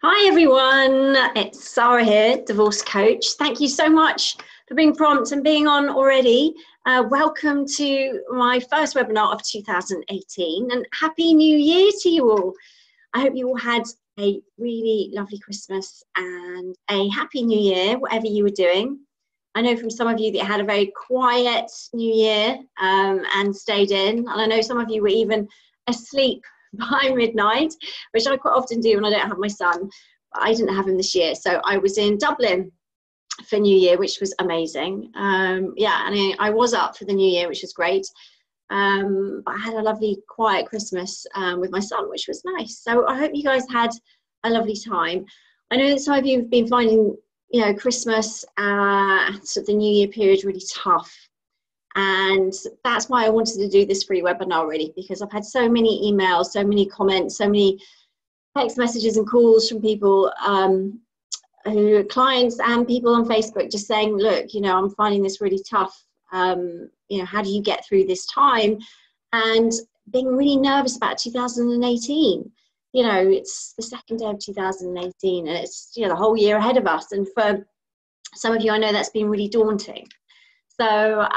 Hi everyone, it's Sarah here, divorce coach. Thank you so much for being prompt and being on already. Welcome to my first webinar of 2018 and Happy New Year to you all. I hope you all had a really lovely Christmas and a Happy New Year, whatever you were doing. I know from some of you that had a very quiet New Year and stayed in, and I know some of you were even asleep by midnight, which I quite often do when I don't have my son. But I didn't have him this year, so I was in Dublin for New Year, which was amazing. And I was up for the New Year, which was great. But I had a lovely quiet Christmas with my son, which was nice. So I hope you guys had a lovely time. I know that some of you have been finding, Christmas, sort of the New Year period really tough. And that's why I wanted to do this free webinar, really, because I've had so many emails, so many comments, so many text messages and calls from people, who are clients and people on Facebook just saying, look, I'm finding this really tough. How do you get through this time? And being really nervous about 2018. It's the second day of 2018 and it's, the whole year ahead of us. And for some of you, I know that's been really daunting. So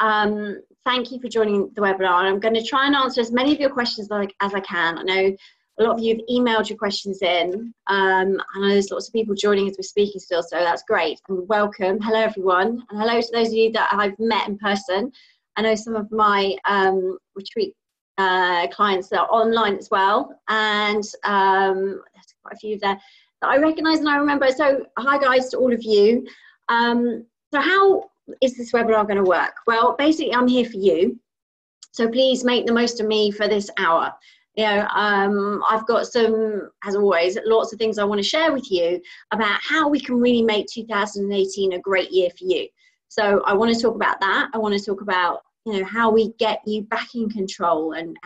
thank you for joining the webinar. I'm going to try and answer as many of your questions as I can. I know a lot of you have emailed your questions in. I know there's lots of people joining as we're speaking still, so that's great. And welcome. Hello, everyone. And hello to those of you that I've met in person. I know some of my retreat clients that are online as well. And there's quite a few there that I recognise and I remember. So hi, guys, to all of you. So how is this webinar going to work? Well, basically, I'm here for you. So please make the most of me for this hour. I've got some, as always, lots of things I want to share with you about how we can really make 2018 a great year for you. So I want to talk about that. I want to talk about, how we get you back in control and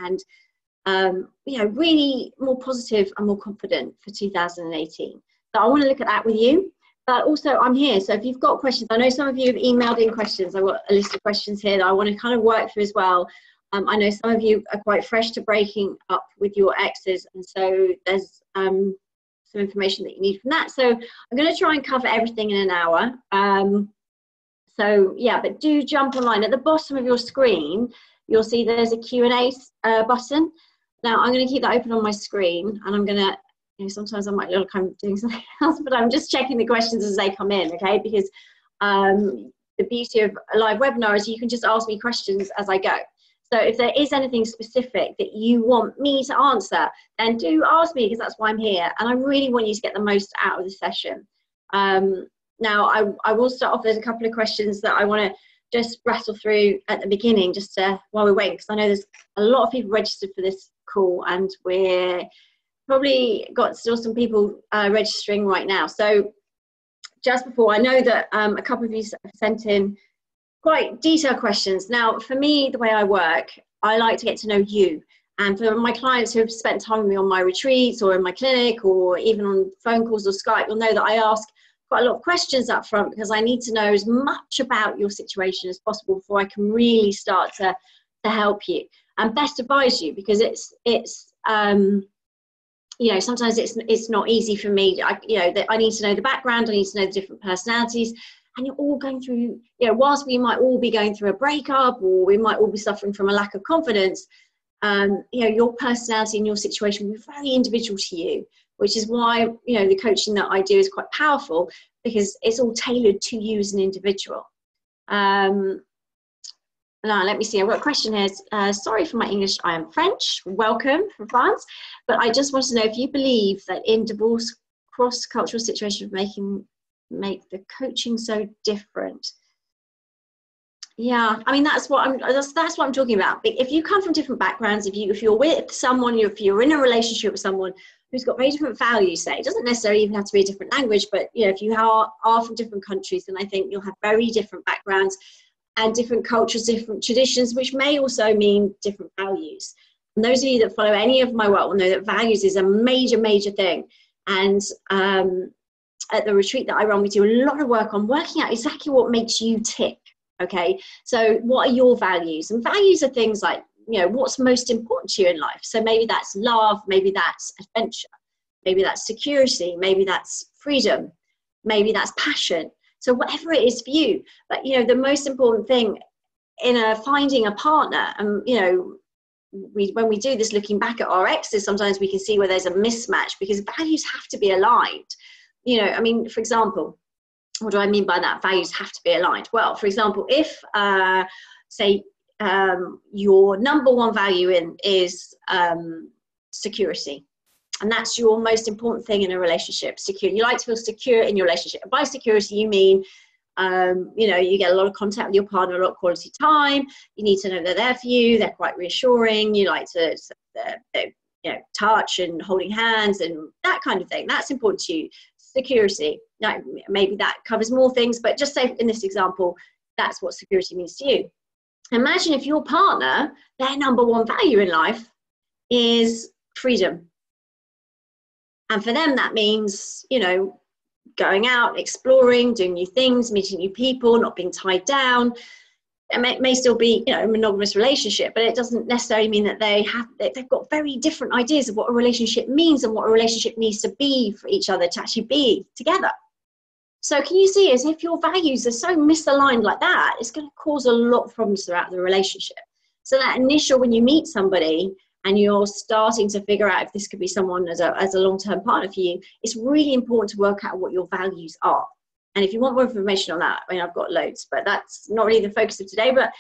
really more positive and more confident for 2018. So I want to look at that with you. But also, I'm here. So if you've got questions, I know some of you have emailed in questions. I've got a list of questions here that I want to kind of work through as well. I know some of you are quite fresh to breaking up with your exes. And so there's some information that you need from that. So I'm going to try and cover everything in an hour. But do jump online. At the bottom of your screen, you'll see there's a Q&A button. Now, I'm going to keep that open on my screen. And I'm going to sometimes I might look like I'm doing something else, but I'm just checking the questions as they come in, okay? Because the beauty of a live webinar is you can just ask me questions as I go. So if there is anything specific that you want me to answer, then do ask me because that's why I'm here. And I really want you to get the most out of the session. Now, I will start off. There's a couple of questions that I want to just rattle through at the beginning, just while we're waiting, because I know there's a lot of people registered for this call and we're probably got still some people registering right now. So just before, I know that a couple of you have sent in quite detailed questions. Now, for me, the way I work, I like to get to know you. And for my clients who have spent time with me on my retreats or in my clinic or even on phone calls or Skype, you'll know that I ask quite a lot of questions up front because I need to know as much about your situation as possible before I can really start to help you and best advise you, because it's sometimes it's not easy for me. I need to know the background. I need to know the different personalities. And you're all going through, whilst we might all be going through a breakup or we might all be suffering from a lack of confidence, your personality and your situation will be very individual to you, which is why, the coaching that I do is quite powerful because it's all tailored to you as an individual. Now, let me see. I've got a question here. Sorry for my English. I am French. Welcome from France. But I just want to know if you believe that in divorce, cross-cultural situations make the coaching so different. Yeah, I mean that's what I'm talking about. If you come from different backgrounds, if you're with someone, if you're in a relationship with someone who's got very different values, say it doesn't necessarily even have to be a different language, but if you are from different countries, then I think you'll have very different backgrounds and different cultures, different traditions, which may also mean different values. And those of you that follow any of my work will know that values is a major, major thing. And at the retreat that I run, we do a lot of work on working out exactly what makes you tick, okay? So what are your values? And values are things like, what's most important to you in life? So maybe that's love, maybe that's adventure. maybe that's security, maybe that's freedom, maybe that's passion. So whatever it is for you. But, you know, the most important thing in finding a partner, and, you know, when we do this, looking back at our exes, sometimes we can see where there's a mismatch, because values have to be aligned. You know, I mean, for example, what do I mean by that? Values have to be aligned. Well, for example, if say your number one value is security, and that's your most important thing in a relationship, secure. You like to feel secure in your relationship. By security, you mean you know, you get a lot of contact with your partner, a lot of quality time. You need to know they're there for you. They're quite reassuring. You like to, you know, touch and holding hands and that kind of thing. That's important to you. Security. Now, maybe that covers more things, but just say in this example, that's what security means to you. Imagine if your partner, their number one value in life is freedom. And for them, that means, you know, going out, exploring, doing new things, meeting new people, not being tied down. It may still be, you know, a monogamous relationship, but it doesn't necessarily mean that they've got very different ideas of what a relationship means and what a relationship needs to be for each other to actually be together. So can you see, as if your values are so misaligned like that, it's going to cause a lot of problems throughout the relationship. So that initial, when you meet somebody and you're starting to figure out if this could be someone as a long-term partner for you, it's really important to work out what your values are. And if you want more information on that, I mean, I've got loads, but that's not really the focus of today, but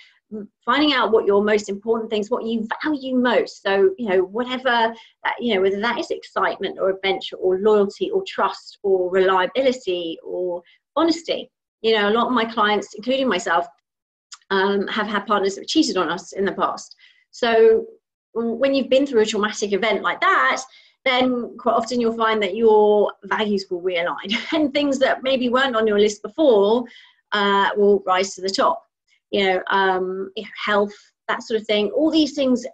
finding out what your most important things, what you value most. So, you know, whatever, you know, whether that is excitement or adventure or loyalty or trust or reliability or honesty. You know, a lot of my clients, including myself, have had partners that have cheated on us in the past. So when you've been through a traumatic event like that, then quite often you'll find that your values will realign, and things that maybe weren't on your list before will rise to the top. You know, health, that sort of thing. All these things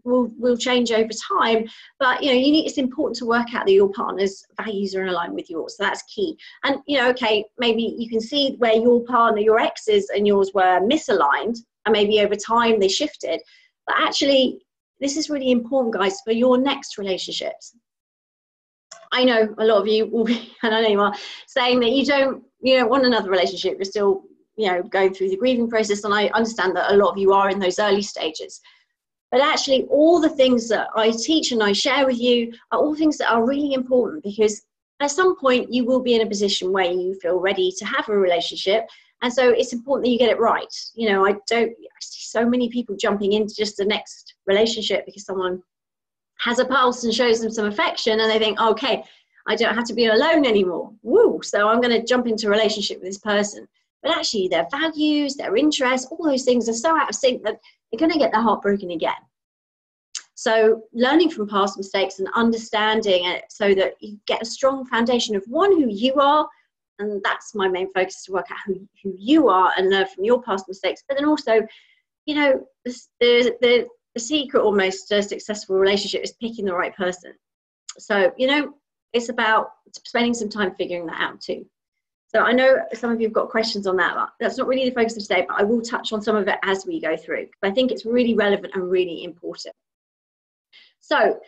will change over time, but, you know, it's important to work out that your partner's values are in line with yours. So that's key. And, you know, okay, maybe you can see where your partner, your exes and yours were misaligned, and maybe over time they shifted. But actually, this is really important, guys, for your next relationships. I know a lot of you will be, and I know you are, saying that you don't want another relationship. You're still, you know, going through the grieving process, and I understand that a lot of you are in those early stages. But actually, all the things that I teach and I share with you are all things that are really important, because at some point you will be in a position where you feel ready to have a relationship. And so it's important that you get it right. You know, I see so many people jumping into just the next relationship because someone has a pulse and shows them some affection, and they think, okay, I don't have to be alone anymore. Woo! So I'm going to jump into a relationship with this person. But actually, their values, their interests, all those things are so out of sync that you're going to get their heart broken again. So learning from past mistakes and understanding it so that you get a strong foundation of, one, who you are, and that's my main focus, to work out who you are and learn from your past mistakes. But then also, you know, the secret almost to a successful relationship is picking the right person. So, you know, it's about spending some time figuring that out too. So I know some of you have got questions on that. That's not really the focus of today, but I will touch on some of it as we go through. I think it's really relevant and really important. So,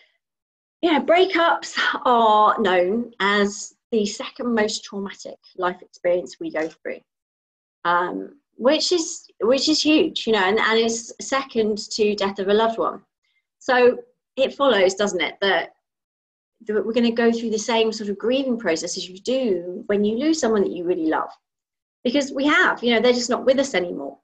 yeah, breakups are known as the second most traumatic life experience we go through, which is huge, you know, and it's second to death of a loved one. So it follows, doesn't it, that we're going to go through the same sort of grieving process as you do when you lose someone that you really love, because we have, you know, they're just not with us anymore.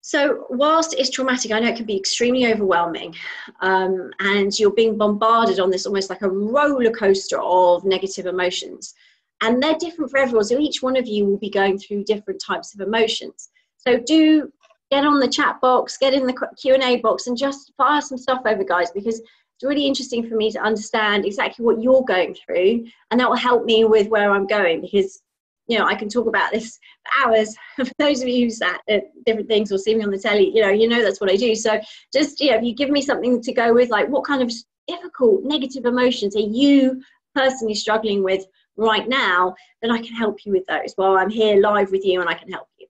So whilst it's traumatic, I know it can be extremely overwhelming, and you're being bombarded on this almost like a roller coaster of negative emotions, and they're different for everyone. So each one of you will be going through different types of emotions. So do get on the chat box, get in the Q&A box, and just fire some stuff over, guys, because it's really interesting for me to understand exactly what you're going through, and that will help me with where I'm going, because, you know, I can talk about this for hours. For those of you who sat at different things or see me on the telly, you know that's what I do. So just, you know, if you give me something to go with, like what kind of difficult negative emotions are you personally struggling with right now, then I can help you with those while I'm here live with you, and I can help you.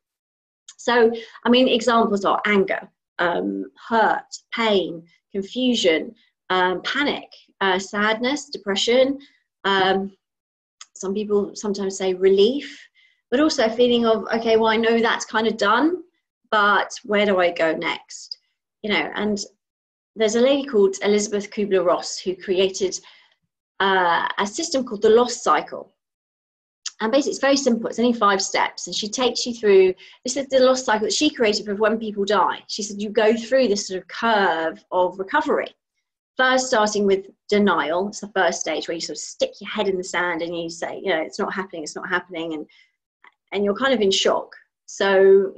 So, I mean, examples are anger, hurt, pain, confusion, panic, sadness, depression. Some people sometimes say relief, but also a feeling of, okay, well, I know that's kind of done, but where do I go next? And there's a lady called Elizabeth Kubler-Ross who created a system called the loss cycle. And basically, it's very simple. It's only 5 steps. And she takes you through, this is the loss cycle that she created for when people die. She said, you go through this sort of curve of recovery. First, starting with denial. It's the first stage where you sort of stick your head in the sand and you say, it's not happening, it's not happening. And you're kind of in shock. So,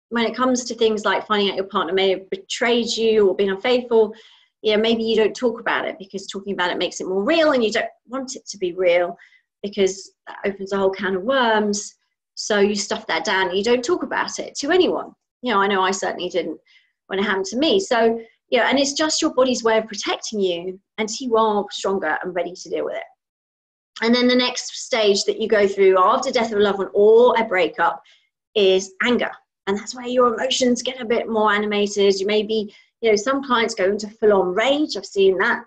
when it comes to things like finding out your partner may have betrayed you or been unfaithful, maybe you don't talk about it because talking about it makes it more real, and you don't want it to be real because that opens a whole can of worms. So you stuff that down and you don't talk about it to anyone. I know I certainly didn't when it happened to me. So, and it's just your body's way of protecting you until you are stronger and ready to deal with it. And then the next stage that you go through after death of a loved one or a breakup is anger. And that's where your emotions get a bit more animated. You may be, some clients go into full-on rage. I've seen that.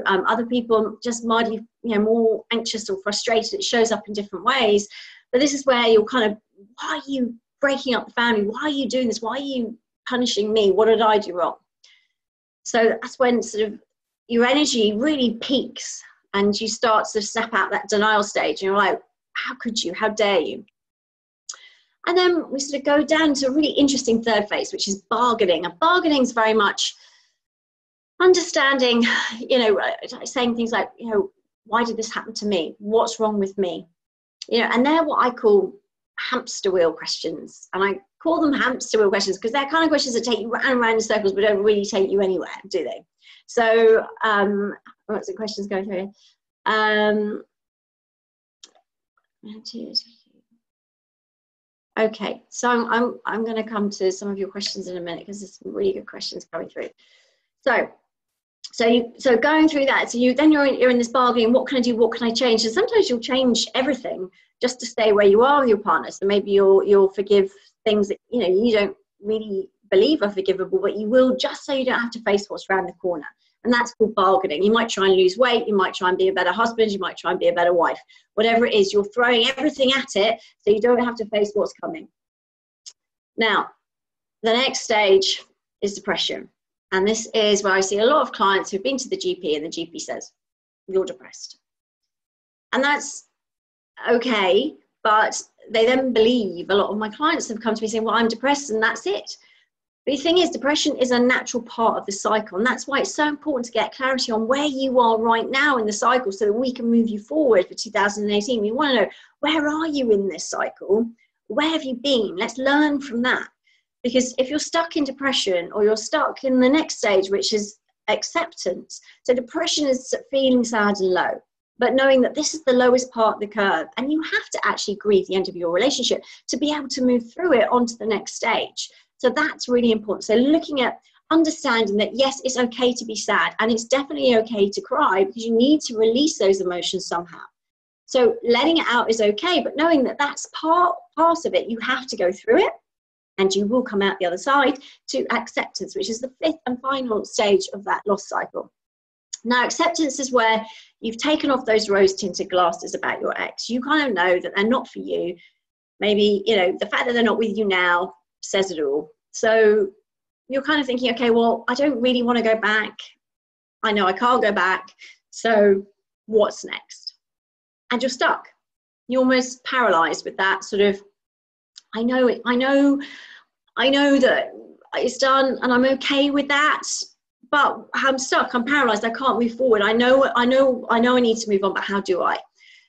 Other people just might be, more anxious or frustrated. It shows up in different ways. But this is where you're kind of, why are you breaking up the family? Why are you doing this? Why are you punishing me? What did I do wrong? So that's when sort of your energy really peaks and you start to snap out that denial stage. And you're like, how could you? How dare you? And then we sort of go down to a really interesting third phase, which is bargaining. And bargaining is very much understanding, saying things like, why did this happen to me? What's wrong with me? And they're what I call hamster wheel questions. And I call them hamster wheel questions because they're kind of questions that take you round and round in circles, but don't really take you anywhere, do they? So, what's the questions going through here? Okay, so I'm going to come to some of your questions in a minute because there's some really good questions coming through. So going through that, so you're in this bargaining. What can I do? What can I change? And sometimes you'll change everything just to stay where you are with your partner. So maybe you'll forgive things that you don't really believe are forgivable, but you will just so you don't have to face what's around the corner. And that's called bargaining. You might try and lose weight. You might try and be a better husband. You might try and be a better wife. Whatever it is, you're throwing everything at it so you don't have to face what's coming. Now, the next stage is depression. And this is where I see a lot of clients who've been to the GP and the GP says, you're depressed. And that's okay, but they then believe, a lot of my clients have come to me saying, well, I'm depressed and that's it. But the thing is, depression is a natural part of the cycle. And that's why it's so important to get clarity on where you are right now in the cycle so that we can move you forward for 2018. We want to know, where are you in this cycle? Where have you been? Let's learn from that. Because if you're stuck in depression or you're stuck in the next stage, which is acceptance. So depression is feeling sad and low, but knowing that this is the lowest part of the curve and you have to actually grieve the end of your relationship to be able to move through it onto the next stage. So that's really important. So looking at understanding that, yes, it's okay to be sad and it's definitely okay to cry because you need to release those emotions somehow. So letting it out is okay, but knowing that that's part of it, you have to go through it and you will come out the other side to acceptance, which is the 5th and final stage of that loss cycle. Now, acceptance is where you've taken off those rose-tinted glasses about your ex. You kind of know that they're not for you. Maybe, the fact that they're not with you now says it all. So you're kind of thinking, okay, well, I don't really want to go back. I know I can't go back. So what's next? And you're stuck. You're almost paralyzed with that sort of, I know that it's done and I'm okay with that, but I'm stuck, I'm paralyzed, I can't move forward. I know I need to move on, but how do I?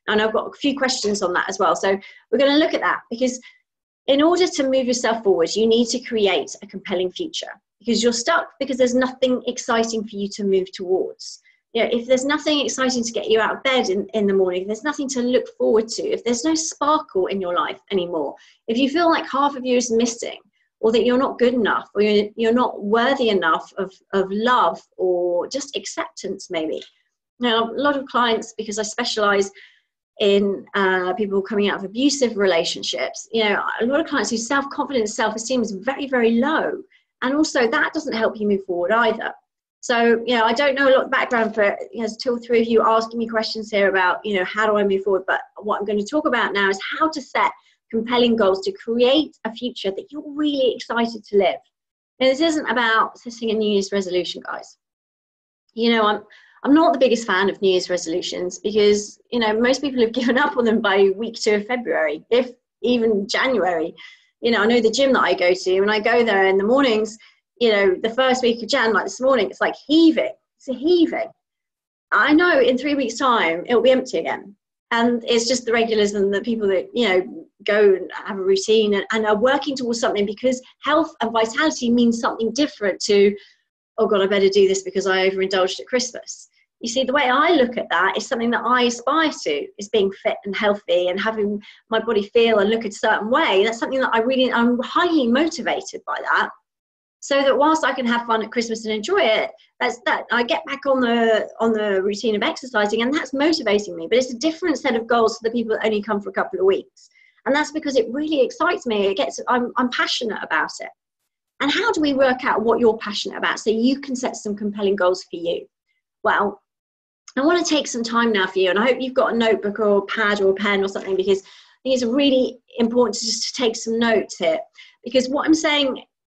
And I've got a few questions on that as well. So we're going to look at that because in order to move yourself forward, you need to create a compelling future because you're stuck because there's nothing exciting for you to move towards. If there's nothing exciting to get you out of bed in the morning, if there's nothing to look forward to, if there's no sparkle in your life anymore, if you feel like half of you is missing or that you're not good enough or you're not worthy enough of love or just acceptance maybe. Now, a lot of clients, because I specialize in people coming out of abusive relationships, a lot of clients whose self-confidence, self-esteem is very, very low. And also that doesn't help you move forward either. So, I don't know a lot of background for, there's 2 or 3 of you asking me questions here about, how do I move forward? But what I'm going to talk about now is how to set compelling goals to create a future that you're really excited to live. Now, this isn't about setting a New Year's resolution, guys. I'm not the biggest fan of New Year's resolutions because, most people have given up on them by week 2 of February, if even January. I know the gym that I go to, and I go there in the mornings, the first week of Jan, like this morning, it's like heaving. It's a heaving. I know in 3 weeks' time, it'll be empty again. And it's just the regulars and the people that, go and have a routine and are working towards something, because health and vitality means something different to, oh God, I better do this because I overindulged at Christmas. You see, the way I look at that is something that I aspire to, is being fit and healthy and having my body feel and look a certain way. That's something that I'm highly motivated by that. So that whilst I can have fun at Christmas and enjoy it, I get back on the routine of exercising, and that's motivating me. But it's a different set of goals for the people that only come for a couple of weeks. And that's because it really excites me. I'm passionate about it. And how do we work out what you're passionate about so you can set some compelling goals for you? Well, I want to take some time now for you, and I hope you've got a notebook or a pad or a pen or something, because I think it's really important to take some notes here. Because what I'm saying,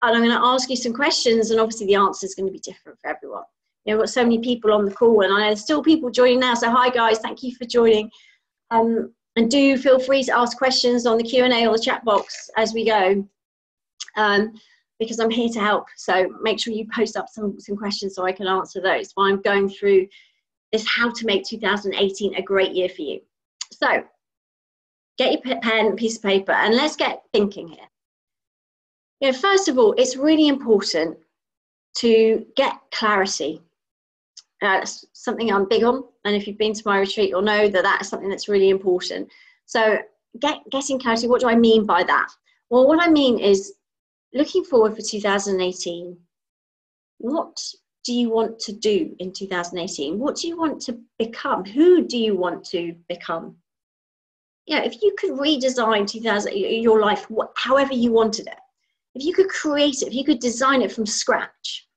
and I'm going to ask you some questions, and obviously the answer is going to be different for everyone. We've got so many people on the call, and I know there's still people joining now. So hi guys, thank you for joining. And do feel free to ask questions on the Q&A or the chat box as we go, because I'm here to help. So make sure you post up some questions so I can answer those while I'm going through this, how to make 2018 a great year for you. So get your pen and piece of paper, and let's get thinking here. First of all, it's really important to get clarity. That's something I'm big on, and if you've been to my retreat, you'll know that that is something that's really important. So getting clarity, what do I mean by that? Well, what I mean is, looking forward for 2018, what do you want to do in 2018? What do you want to become? Who do you want to become? If you could redesign your life however you wanted it, if you could create it, if you could design it from scratch,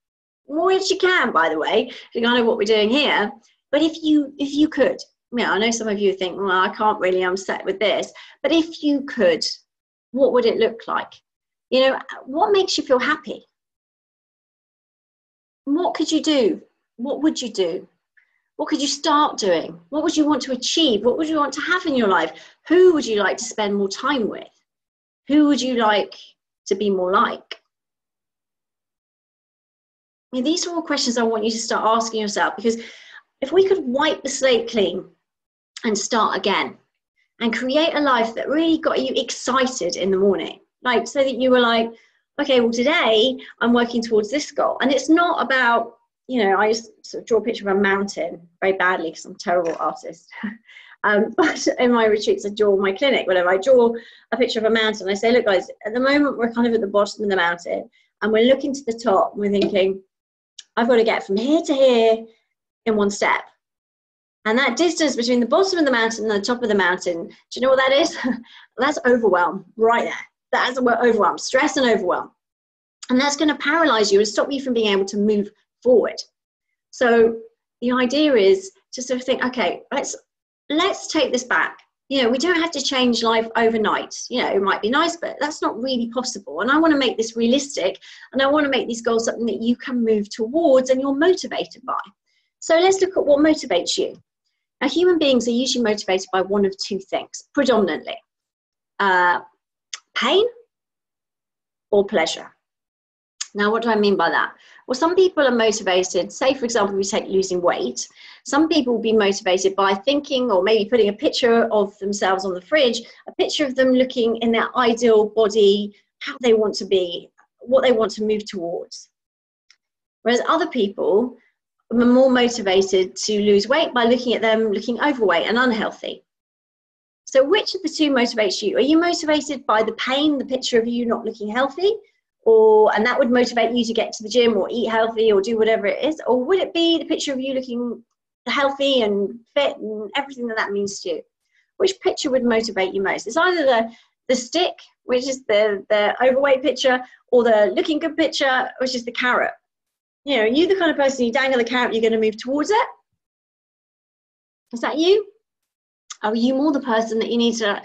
which you can, by the way, if you know what we're doing here, but if you could, I know some of you think, well, I can't really, I'm set with this, but if you could, what would it look like? What makes you feel happy? What could you do? What would you do? What could you start doing? What would you want to achieve? What would you want to have in your life? Who would you like to spend more time with? Who would you like to be more like? These are all questions I want you to start asking yourself, because if we could wipe the slate clean and start again and create a life that really got you excited in the morning, like so that you were like, okay, well, today I'm working towards this goal. And it's not about, I just sort of draw a picture of a mountain very badly because I'm a terrible artist. But in my retreats, I draw my clinic, whatever, I draw a picture of a mountain. I say, look, guys, at the moment, we're kind of at the bottom of the mountain, and we're looking to the top, and we're thinking, I've got to get from here to here in one step. And that distance between the bottom of the mountain and the top of the mountain, do you know what that is? That's overwhelm right there. That's overwhelm, stress and overwhelm. And that's going to paralyze you and stop you from being able to move forward. So the idea is to sort of think, okay, let's take this back. We don't have to change life overnight. It might be nice, but that's not really possible. And I want to make this realistic, and I want to make these goals something that you can move towards and you're motivated by. So let's look at what motivates you. Now, human beings are usually motivated by one of two things, predominantly. Pain or pleasure. Now, what do I mean by that? Well, some people are motivated, say, for example, we take losing weight. Some people will be motivated by thinking, or maybe putting a picture of themselves on the fridge, a picture of them looking in their ideal body, how they want to be, what they want to move towards. Whereas other people are more motivated to lose weight by looking at them looking overweight and unhealthy. So which of the two motivates you? Are you motivated by the pain, the picture of you not looking healthy? And that would motivate you to get to the gym or eat healthy or do whatever it is? Or would it be the picture of you looking healthy and fit and everything that means to you? Which picture would motivate you most? It's either the stick, which is the overweight picture, or the looking good picture, which is the carrot. You know, are you the kind of person, you dangle the carrot, you're going to move towards it? Is that you? Are you more the person that you need to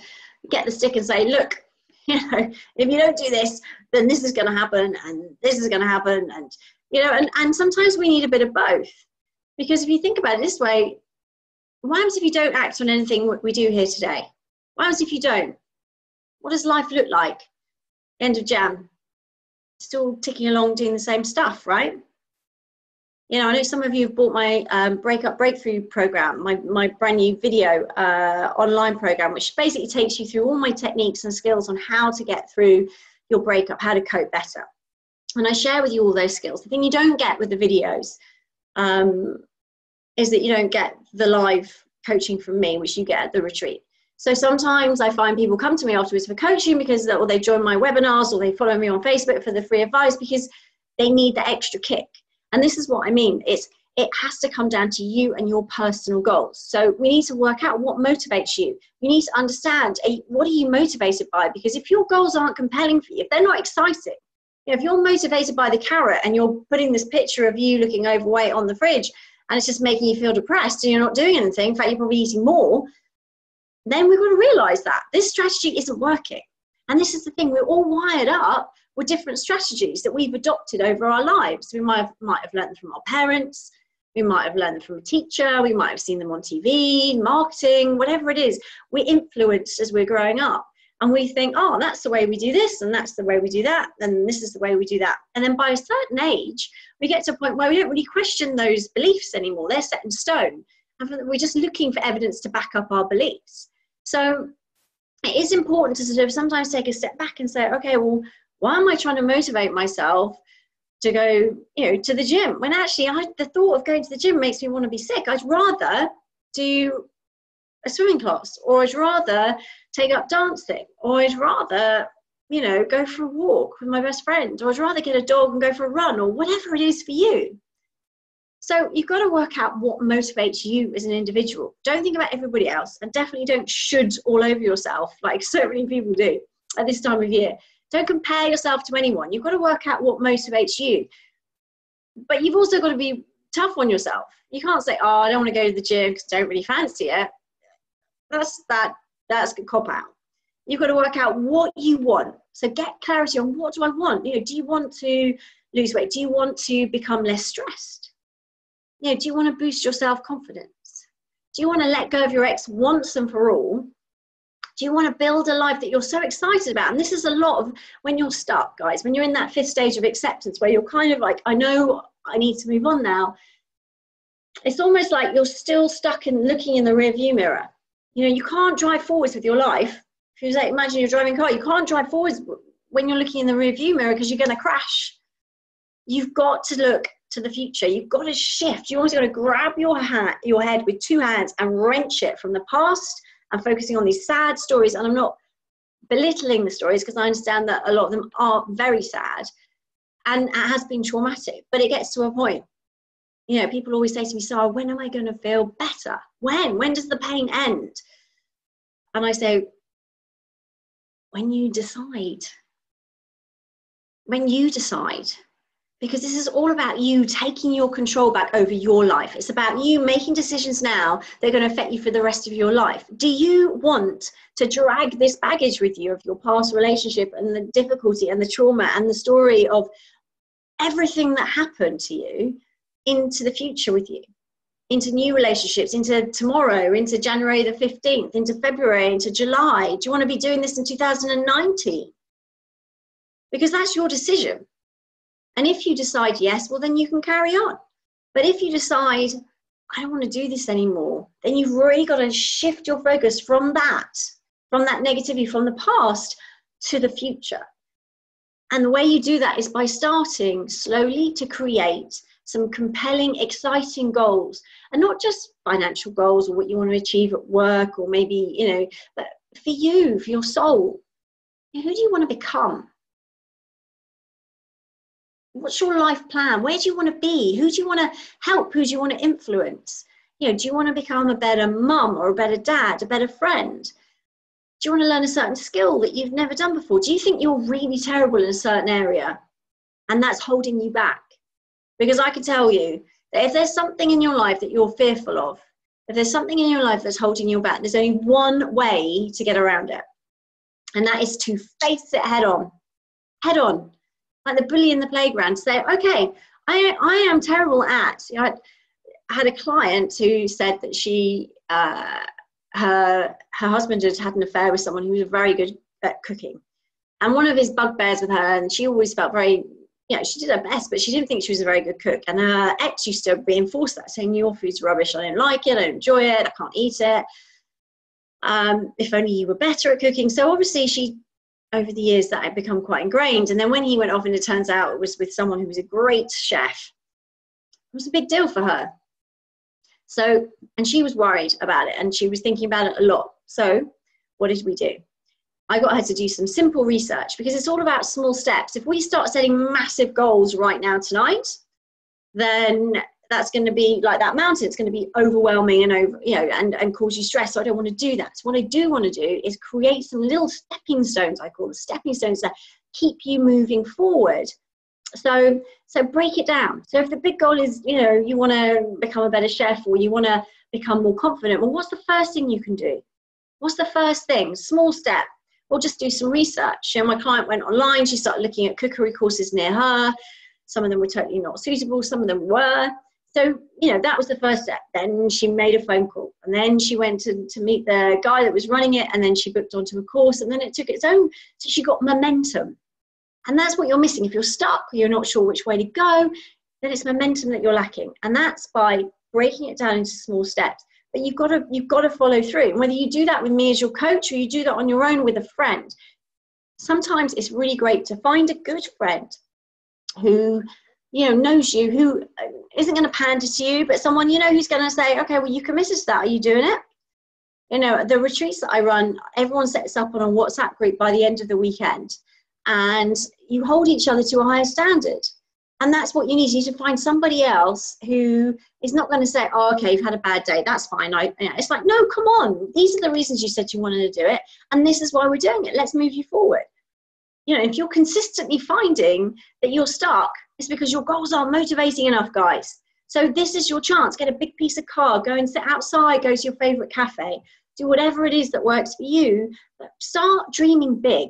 get the stick and say, look, you know, if you don't do this, then this is going to happen, and this is going to happen, and, you know, and sometimes we need a bit of both. Because if you think about it this way, what happens if you don't act on anything we do here today? What happens if you don't? What does life look like? End of Jan. Still ticking along doing the same stuff, right? You know, I know some of you have bought my Breakup Breakthrough program, my brand new video online program, which basically takes you through all my techniques and skills on how to get through your breakup, how to cope better. And I share with you all those skills. The thing you don't get with the videos is that you don't get the live coaching from me, which you get at the retreat. So sometimes I find people come to me afterwards for coaching because or they join my webinars or they follow me on Facebook for the free advice because they need the extra kick. And this is what I mean. It has to come down to you and your personal goals. So we need to work out what motivates you. You need to understand what are you motivated by? Because if your goals aren't compelling for you, if they're not exciting, you know, if you're motivated by the carrot and you're putting this picture of you looking overweight on the fridge and it's just making you feel depressed and you're not doing anything, in fact, you're probably eating more, then we've got to realize that this strategy isn't working. And this is the thing, we're all wired up with different strategies that we've adopted over our lives. We might have learned them from our parents, we might have learned them from a teacher, we might have seen them on TV, marketing, whatever it is. We're influenced as we're growing up. And we think, oh, that's the way we do this, and that's the way we do that, and this is the way we do that. And then by a certain age, we get to a point where we don't really question those beliefs anymore. They're set in stone. And we're just looking for evidence to back up our beliefs. So it is important to sort of sometimes take a step back and say, okay, well, why am I trying to motivate myself to go, you know, to the gym? When actually the thought of going to the gym makes me want to be sick. I'd rather do a swimming class, or I'd rather take up dancing, or I'd rather, you know, go for a walk with my best friend, or I'd rather get a dog and go for a run, or whatever it is for you. So you've got to work out what motivates you as an individual. Don't think about everybody else, and definitely don't should all over yourself like so many people do at this time of year. Don't compare yourself to anyone. You've got to work out what motivates you. But you've also got to be tough on yourself. You can't say, oh, I don't want to go to the gym because I don't really fancy it. That's a cop out. You've got to work out what you want. So get clarity on, what do I want? You know, do you want to lose weight? Do you want to become less stressed? You know, do you want to boost your self-confidence? Do you want to let go of your ex once and for all? Do you want to build a life that you're so excited about? And this is a lot of when you're stuck, guys, when you're in that 5th stage of acceptance where you're kind of like, I know I need to move on now. It's almost like you're still stuck in looking in the rearview mirror. You know, you can't drive forwards with your life. If you say, imagine you're driving a car, you can't drive forwards when you're looking in the rearview mirror because you're going to crash. You've got to look to the future. You've got to shift. You always got to grab your head with 2 hands and wrench it from the past and focusing on these sad stories. And I'm not belittling the stories because I understand that a lot of them are very sad and it has been traumatic, but it gets to a point. You know, people always say to me, Sarah, when am I going to feel better? When does the pain end? And I say, when you decide. When you decide. Because this is all about you taking your control back over your life. It's about you making decisions now that are going to affect you for the rest of your life. Do you want to drag this baggage with you of your past relationship and the difficulty and the trauma and the story of everything that happened to you into the future with you? Into new relationships, into tomorrow, into January the 15th, into February, into July? Do you want to be doing this in 2019? Because that's your decision. And if you decide yes, well, then you can carry on. But if you decide, I don't want to do this anymore, then you've really got to shift your focus from that negativity, from the past to the future. And the way you do that is by starting slowly to create some compelling, exciting goals, and not just financial goals or what you want to achieve at work or maybe, you know, but for you, for your soul. Who do you want to become? What's your life plan? Where do you want to be? Who do you want to help? Who do you want to influence? You know, do you want to become a better mum or a better dad, a better friend? Do you want to learn a certain skill that you've never done before? Do you think you're really terrible in a certain area and that's holding you back? Because I can tell you that if there's something in your life that you're fearful of, if there's something in your life that's holding you back, there's only one way to get around it. And that is to face it head on, like the bully in the playground. Say, okay, I am terrible at, I had a client who said that her husband had an affair with someone who was very good at cooking. And one of his bugbears with her, and she always felt very, she did her best, but she didn't think she was a very good cook. And her ex used to reinforce that, saying, your food's rubbish, I don't like it, I don't enjoy it, I can't eat it. If only you were better at cooking. So obviously over the years that had become quite ingrained. And then when he went off and it turns out it was with someone who was a great chef, it was a big deal for her. So, and she was worried about it and she was thinking about it a lot. So what did we do? I got her to do some simple research, because it's all about small steps. If we start setting massive goals right now tonight, then that's going to be like that mountain. It's going to be overwhelming and cause you stress. So I don't want to do that. So what I do want to do is create some little stepping stones. I call the stepping stones that keep you moving forward. So break it down. So if the big goal is, you want to become a better chef, or you want to become more confident, well, what's the first thing you can do? What's the first thing? Small step. Or just do some research. My client went online. She started looking at cookery courses near her. Some of them were totally not suitable. Some of them were. So, that was the first step. Then she made a phone call. And then she went to meet the guy that was running it. And then she booked onto a course. And then it took its own. So she got momentum. And that's what you're missing. If you're stuck, or you're not sure which way to go, then it's momentum that you're lacking. And that's by breaking it down into small steps. But you've got to follow through. And whether you do that with me as your coach, or you do that on your own with a friend, sometimes it's really great to find a good friend who, knows you, who isn't going to pander to you, but someone, who's going to say, okay, well, you committed to that. Are you doing it? The retreats that I run, everyone sets up on a WhatsApp group by the end of the weekend, and you hold each other to a higher standard. And that's what you need. You need to find somebody else who is not going to say, oh, okay, you've had a bad day, that's fine. It's like, no, come on. These are the reasons you said you wanted to do it. And this is why we're doing it. Let's move you forward. If you're consistently finding that you're stuck, it's because your goals aren't motivating enough, guys. So this is your chance. Get a big piece of card, go and sit outside, go to your favorite cafe, do whatever it is that works for you. But start dreaming big.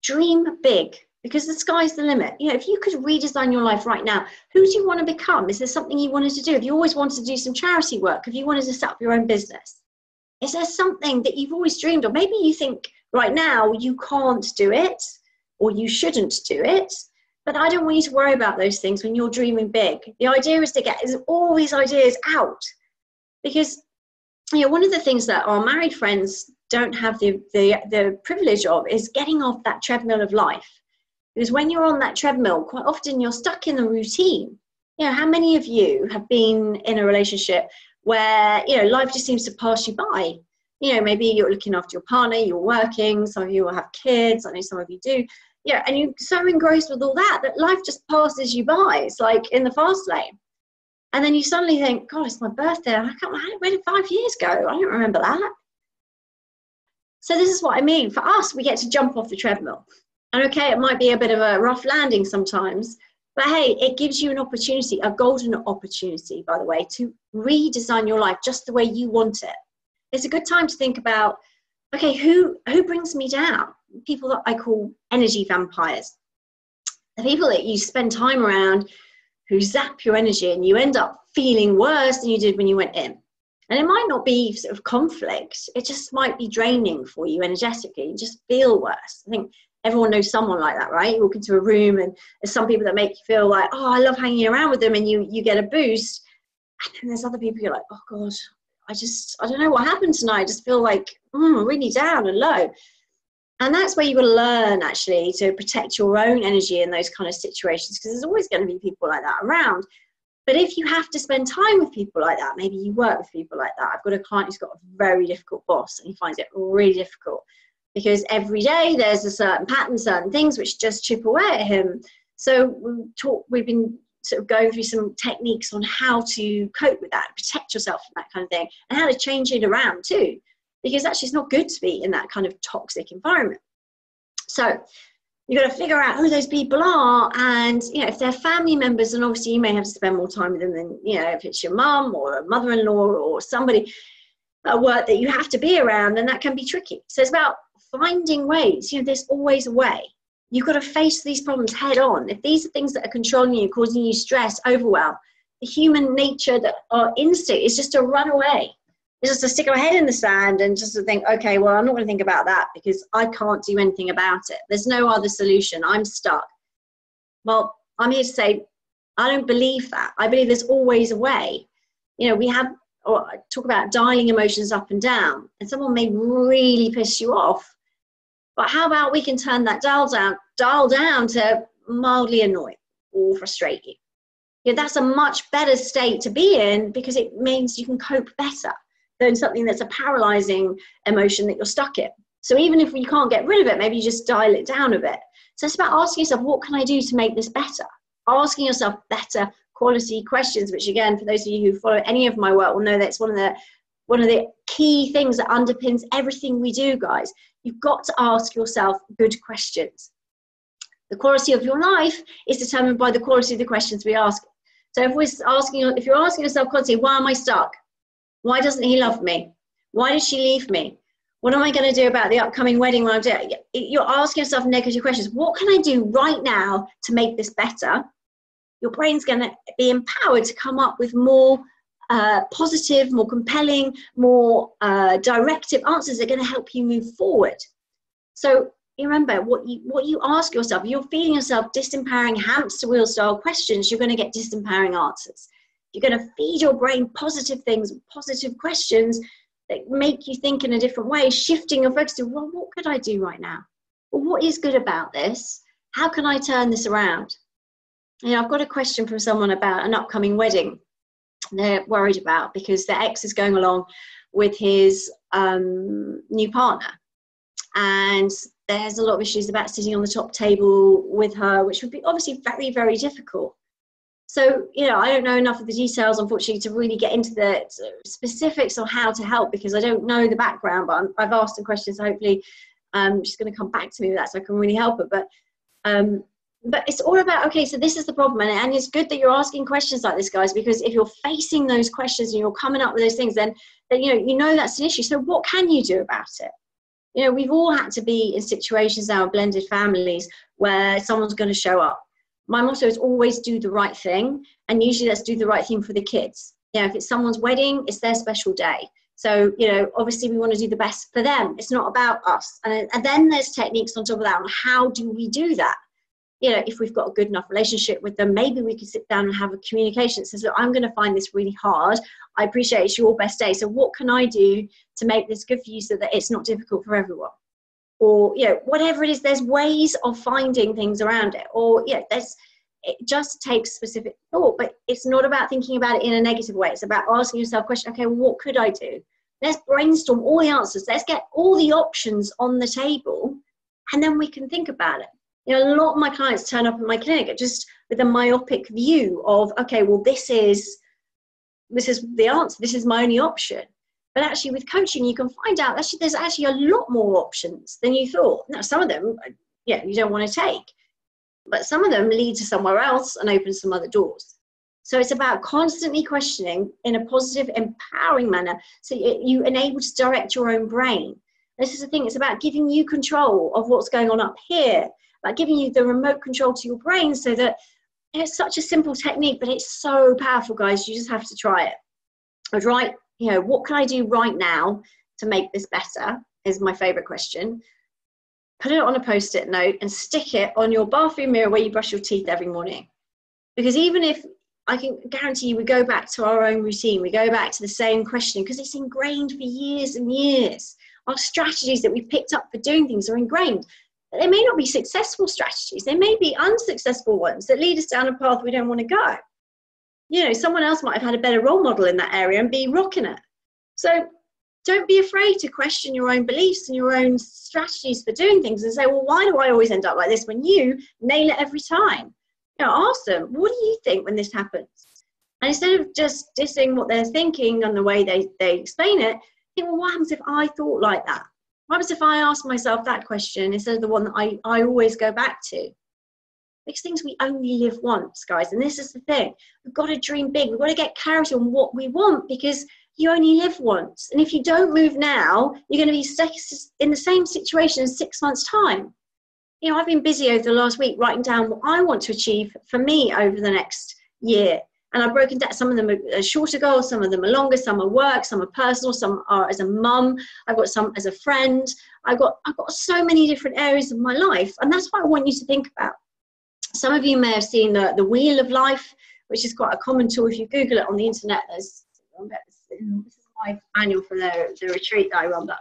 Dream big. Because the sky's the limit. If you could redesign your life right now, who do you want to become? Is there something you wanted to do? Have you always wanted to do some charity work? Have you wanted to set up your own business? Is there something that you've always dreamed of? Maybe you think right now you can't do it, or you shouldn't do it. But I don't want you to worry about those things when you're dreaming big. The idea is to get all these ideas out. Because one of the things that our married friends don't have the privilege of is getting off that treadmill of life. Because when you're on that treadmill, quite often you're stuck in the routine. How many of you have been in a relationship where, life just seems to pass you by? Maybe you're looking after your partner, you're working, some of you will have kids, I know some of you do. And you're so engrossed with all that life just passes you by. It's like in the fast lane. And then you suddenly think, God, it's my birthday. Where did 5 years go? I don't remember that. So this is what I mean. For us, we get to jump off the treadmill. And okay, it might be a bit of a rough landing sometimes, but hey, it gives you an opportunity, a golden opportunity, by the way, to redesign your life just the way you want it. It's a good time to think about, okay, who brings me down? People that I call energy vampires. The people that you spend time around who zap your energy and you end up feeling worse than you did when you went in. And it might not be sort of conflict. It just might be draining for you energetically. You just feel worse. I think everyone knows someone like that, right? You walk into a room and there's some people that make you feel like, oh, I love hanging around with them, and you get a boost. And then there's other people you're like, oh God, I don't know what happened tonight. I just feel like really down and low. And that's where you've got to learn actually to protect your own energy in those kind of situations, because there's always going to be people like that around. But if you have to spend time with people like that, maybe you work with people like that. I've got a client who's got a very difficult boss, and he finds it really difficult because every day there's a certain pattern, certain things which just chip away at him. So we've been sort of going through some techniques on how to cope with that, protect yourself from that kind of thing, and how to change it around too, because actually it's not good to be in that kind of toxic environment. So You've got to figure out who those people are, and if they're family members, then obviously you may have to spend more time with them than if it's your mum or a mother-in-law or somebody at work that you have to be around, then that can be tricky. So it's about finding ways. There's always a way. You've got to face these problems head on. If these are things that are controlling you, causing you stress, overwhelm, the human nature, that our instinct is just to run away. It's just to stick our head in the sand and just to think, okay, well, I'm not going to think about that because I can't do anything about it. There's no other solution. I'm stuck. Well, I'm here to say, I don't believe that. I believe there's always a way. We have, or talk about dialing emotions up and down, and someone may really piss you off. But how about we can turn that dial down to mildly annoy or frustrate you? That's a much better state to be in, because it means you can cope better than something that's a paralyzing emotion that you're stuck in. So even if you can't get rid of it, maybe you just dial it down a bit. So it's about asking yourself, what can I do to make this better? Asking yourself better quality questions, which again, for those of you who follow any of my work will know that's one of the key things that underpins everything we do, guys. You've got to ask yourself good questions. The quality of your life is determined by the quality of the questions we ask. So if you're asking yourself constantly, why am I stuck? Why doesn't he love me? Why did she leave me? What am I going to do about the upcoming wedding when I'm doing? You're asking yourself negative questions. What can I do right now to make this better? Your brain's going to be empowered to come up with more positive, more compelling, more directive answers that are going to help you move forward. So remember, what you ask yourself, if you're feeding yourself disempowering hamster wheel style questions, you're going to get disempowering answers. You're going to feed your brain positive things, positive questions that make you think in a different way, shifting your focus to, well, what could I do right now? Well, what is good about this? How can I turn this around? I've got a question from someone about an upcoming wedding they're worried about because their ex is going along with his new partner. And there's a lot of issues about sitting on the top table with her, which would be obviously very, very difficult. So, I don't know enough of the details, unfortunately, to really get into the specifics on how to help, because I don't know the background, but I've asked some questions. So hopefully she's going to come back to me with that so I can really help her. But it's all about, okay, so this is the problem. And it's good that you're asking questions like this, guys, because if you're facing those questions and you're coming up with those things, then you know that's an issue. So what can you do about it? We've all had to be in situations now, blended families, where someone's going to show up. My motto is always do the right thing. And usually let's do the right thing for the kids. If it's someone's wedding, it's their special day. So, obviously we want to do the best for them. It's not about us. And then there's techniques on top of that on how do we do that? If we've got a good enough relationship with them, maybe we could sit down and have a communication that says, look, I'm going to find this really hard. I appreciate it's your best day. So what can I do to make this good for you so that it's not difficult for everyone? Or, whatever it is, there's ways of finding things around it. Or, it just takes specific thought, but it's not about thinking about it in a negative way. It's about asking yourself a question, okay, well, what could I do? Let's brainstorm all the answers. Let's get all the options on the table, and then we can think about it. A lot of my clients turn up in my clinic just with a myopic view of, okay, well, this is the answer. This is my only option. But actually with coaching, you can find out actually there's actually a lot more options than you thought. Now, some of them, you don't want to take, but some of them lead to somewhere else and open some other doors. So it's about constantly questioning in a positive, empowering manner so you enable to direct your own brain. This is the thing. It's about giving you control of what's going on up here, about giving you the remote control to your brain so that it's such a simple technique, but it's so powerful, guys. You just have to try it. Right? What can I do right now to make this better is my favorite question. Put it on a post-it note and stick it on your bathroom mirror where you brush your teeth every morning. Because even if, I can guarantee you, we go back to our own routine, we go back to the same questioning because it's ingrained for years and years. Our strategies that we've picked up for doing things are ingrained. But they may not be successful strategies. They may be unsuccessful ones that lead us down a path we don't want to go. Someone else might have had a better role model in that area and be rocking it. So don't be afraid to question your own beliefs and your own strategies for doing things and say, well, why do I always end up like this when you nail it every time? Ask them, what do you think when this happens? And instead of just dissing what they're thinking and the way they explain it, think, well, what happens if I thought like that? What happens if I ask myself that question instead of the one that I always go back to? Because things we only live once, guys. And this is the thing. We've got to dream big. We've got to get clarity on what we want, because you only live once. And if you don't move now, you're going to be stuck in the same situation in 6 months' time. You know, I've been busy over the last week writing down what I want to achieve for me over the next year. And I've broken down, some of them are shorter goals, some of them are longer, some are work, some are personal, some are as a mum, I've got some as a friend. I've got so many different areas of my life. And that's what I want you to think about. Some of you may have seen the Wheel of Life, which is quite a common tool. If you Google it on the internet, this is my manual for the retreat that I run, but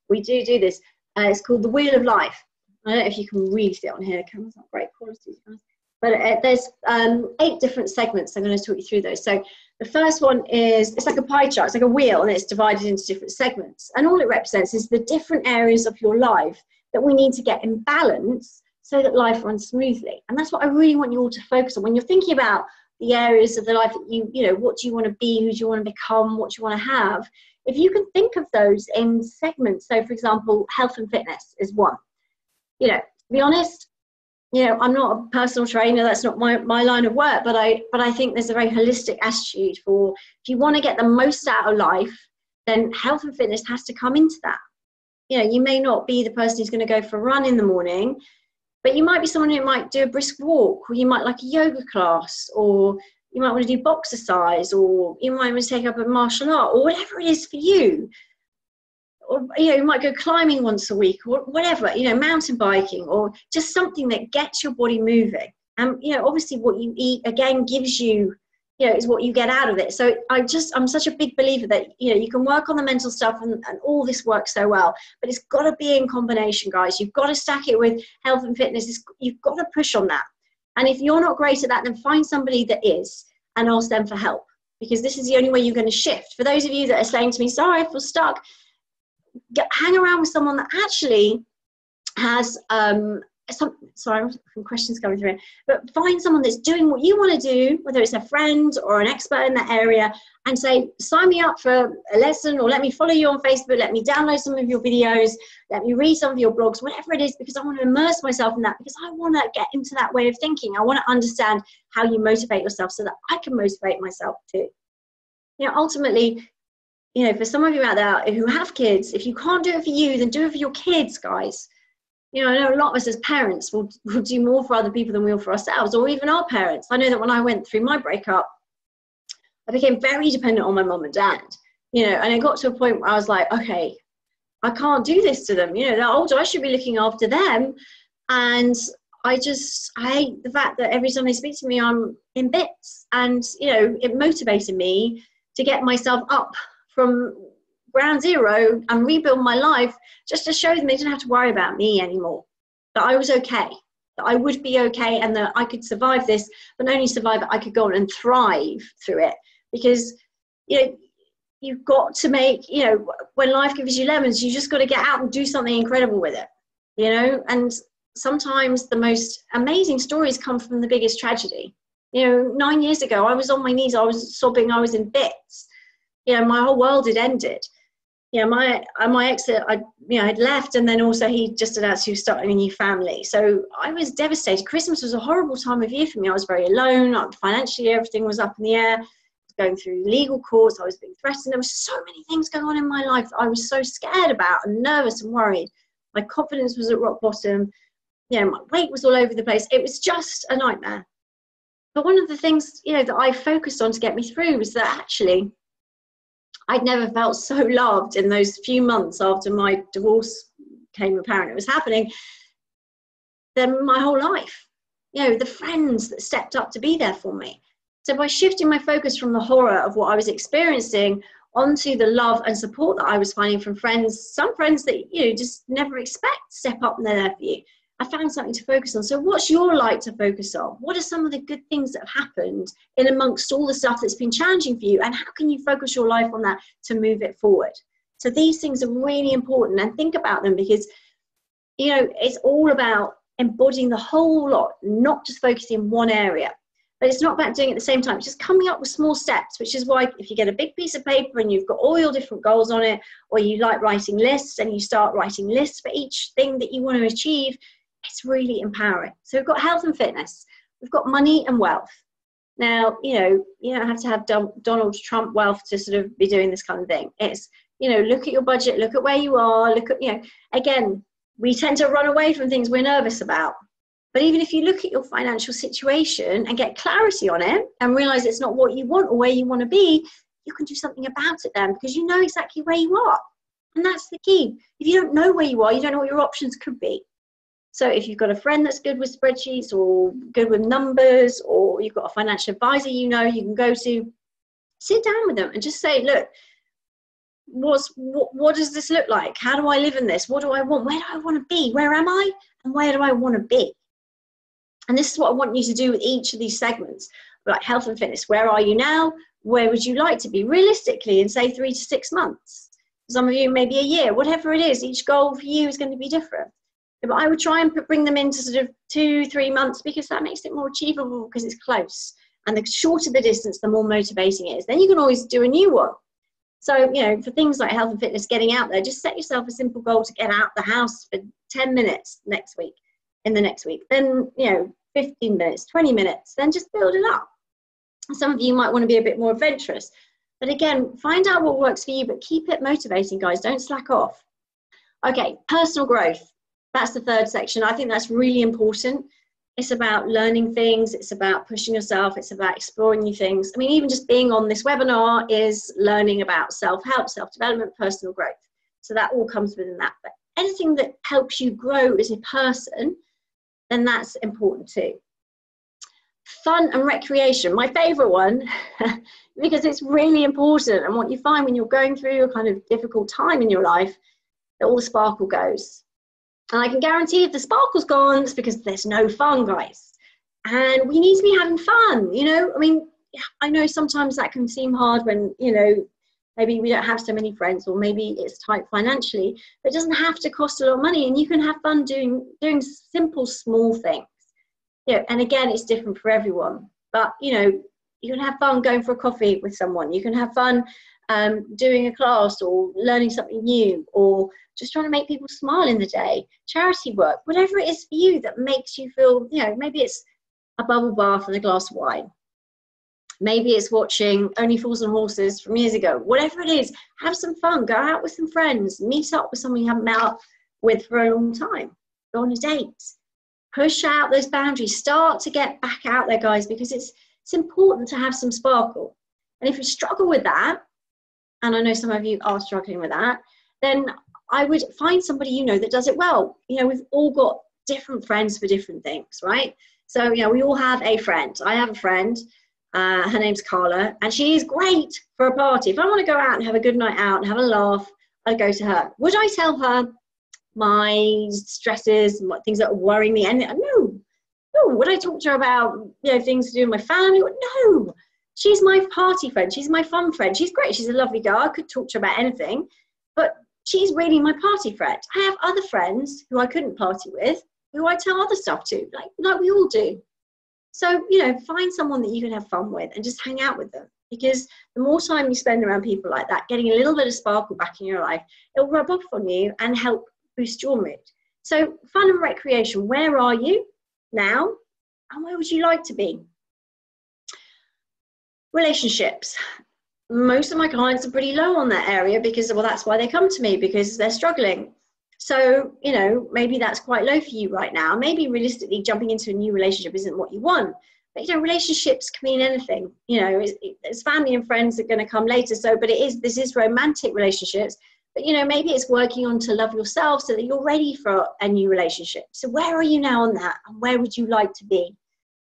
we do this. It's called the Wheel of Life. I don't know if you can really see it on here. Camera's not great quality, guys. But there's 8 different segments. I'm going to talk you through those. So the first one is, it's like a pie chart. It's like a wheel, and it's divided into different segments. And all it represents is the different areas of your life that we need to get in balance so that life runs smoothly. And that's what I really want you all to focus on. When you're thinking about the areas of the life that you know, what do you want to be, who do you want to become, what do you want to have? If you can think of those in segments, so for example, health and fitness is one. You know, to be honest, you know, I'm not a personal trainer, that's not my line of work, but I think there's a very holistic attitude for, if you want to get the most out of life, then health and fitness has to come into that. You know, you may not be the person who's going to go for a run in the morning, but you might be someone who might do a brisk walk, or you might like a yoga class, or you might want to do boxercise, or you might want to take up a martial art, or whatever it is for you. Or, you know, you might go climbing once a week, or whatever, you know, mountain biking, or just something that gets your body moving. And, you know, obviously what you eat, again, gives you, you know, is what you get out of it. So I'm such a big believer that, you know, you can work on the mental stuff and all this works so well, but it's got to be in combination, guys. You've got to stack it with health and fitness. You've got to push on that. And if you're not great at that, then find somebody that is and ask them for help, because this is the only way you're going to shift. For those of you that are saying to me, sorry, I feel stuck, hang around with someone that actually has some questions coming through, but find someone that's doing what you want to do, whether it's a friend or an expert in that area, and say, sign me up for a lesson, or let me follow you on Facebook, let me download some of your videos, let me read some of your blogs, whatever it is, because I want to immerse myself in that, because I want to get into that way of thinking. I want to understand how you motivate yourself so that I can motivate myself too. You know, ultimately, you know, for some of you out there who have kids, if you can't do it for you, then do it for your kids, guys. You know, I know a lot of us as parents will do more for other people than we will for ourselves, or even our parents. I know that when I went through my breakup, I became very dependent on my mum and dad, you know, and it got to a point where I was like, okay, I can't do this to them. You know, they're older, I should be looking after them. And I hate the fact that every time they speak to me, I'm in bits. And, you know, it motivated me to get myself up from ground zero and rebuild my life, just to show them they didn't have to worry about me anymore, that I was okay, that I would be okay, and that I could survive this, but not only survive it, I could go on and thrive through it. Because, you know, you've got to make, you know, when life gives you lemons, you just got to get out and do something incredible with it, you know. And sometimes the most amazing stories come from the biggest tragedy. You know, 9 years ago, I was on my knees, I was sobbing, I was in bits. You know, my whole world had ended. You know, my ex, had left, and then also he just announced he was starting a new family. So I was devastated. Christmas was a horrible time of year for me. I was very alone. Financially, everything was up in the air. I was going through legal courts. I was being threatened. There were so many things going on in my life that I was so scared about and nervous and worried. My confidence was at rock bottom. You know, my weight was all over the place. It was just a nightmare. But one of the things, you know, that I focused on to get me through was that actually I'd never felt so loved in those few months after my divorce became apparent it was happening than my whole life. You know, the friends that stepped up to be there for me. So by shifting my focus from the horror of what I was experiencing onto the love and support that I was finding from friends, some friends that you just never expect step up and they're there for you, I found something to focus on. So what's your light to focus on? What are some of the good things that have happened in amongst all the stuff that's been challenging for you? And how can you focus your life on that to move it forward? So these things are really important, and think about them, because, you know, it's all about embodying the whole lot, not just focusing in one area. But it's not about doing it at the same time. It's just coming up with small steps, which is why if you get a big piece of paper and you've got all your different goals on it, or you like writing lists and you start writing lists for each thing that you want to achieve, it's really empowering. So we've got health and fitness. We've got money and wealth. Now, you don't have to have Donald Trump wealth to sort of be doing this kind of thing. It's, look at your budget, look at where you are, look at, again, we tend to run away from things we're nervous about. But even if you look at your financial situation and get clarity on it and realize it's not what you want or where you want to be, you can do something about it then, because you know exactly where you are. And that's the key. If you don't know where you are, you don't know what your options could be. So if you've got a friend that's good with spreadsheets or good with numbers, or you've got a financial advisor you can go to, sit down with them and just say, look, what does this look like? How do I live in this? What do I want? Where do I want to be? Where am I? And where do I want to be? And this is what I want you to do with each of these segments, like health and fitness. Where are you now? Where would you like to be realistically in, say, 3 to 6 months? Some of you, maybe a year, whatever it is. Each goal for you is going to be different. But I would try and bring them into sort of 2-3 months, because that makes it more achievable, because it's close. And the shorter the distance, the more motivating it is. Then you can always do a new one. So, for things like health and fitness, getting out there, just set yourself a simple goal to get out the house for 10 minutes in the next week. Then, 15 minutes, 20 minutes, then just build it up. Some of you might want to be a bit more adventurous. But again, find out what works for you, but keep it motivating, guys. Don't slack off. Okay, personal growth. That's the third section. I think that's really important. It's about learning things. It's about pushing yourself. It's about exploring new things. I mean, even just being on this webinar is learning about self-help, self-development, personal growth. So that all comes within that. But anything that helps you grow as a person, then that's important too. Fun and recreation, my favorite one, because it's really important. And what you find when you're going through a kind of difficult time in your life, that all the sparkle goes. And I can guarantee if the sparkle's gone, it's because there's no fun, guys. And we need to be having fun, I mean, I know sometimes that can seem hard when, maybe we don't have so many friends, or maybe it's tight financially, but it doesn't have to cost a lot of money, and you can have fun doing simple, small things. And again, it's different for everyone, but, you can have fun going for a coffee with someone. You can have fun doing a class, or learning something new, or just trying to make people smile in the day, charity work, whatever it is for you that makes you feel, maybe it's a bubble bath and a glass of wine. Maybe it's watching Only Fools and Horses from years ago. Whatever it is, have some fun. Go out with some friends. Meet up with someone you haven't met up with for a long time. Go on a date. Push out those boundaries. Start to get back out there, guys, because it's important to have some sparkle. And if you struggle with that, and I know some of you are struggling with that, then I would find somebody that does it well. We've all got different friends for different things, right? So, we all have a friend. I have a friend. Her name's Carla, and she is great for a party. If I want to go out and have a good night out and have a laugh, I'd go to her. Would I tell her my stresses and what things that are worrying me? And no. Would I talk to her about things to do with my family? No. She's my party friend. She's my fun friend. She's great. She's a lovely girl. I could talk to her about anything, but she's really my party friend. I have other friends who I couldn't party with, who I tell other stuff to, like we all do. So, find someone that you can have fun with and just hang out with them, because the more time you spend around people like that, getting a little bit of sparkle back in your life, it'll rub off on you and help boost your mood. So fun and recreation, where are you now and where would you like to be? Relationships. Most of my clients are pretty low on that area because, well, that's why they come to me, because they're struggling. So, maybe that's quite low for you right now. Maybe realistically jumping into a new relationship isn't what you want. But, relationships can mean anything. It's family and friends that are going to come later. So, but this is romantic relationships. But, maybe it's working on to love yourself so that you're ready for a new relationship. So where are you now on that? And where would you like to be?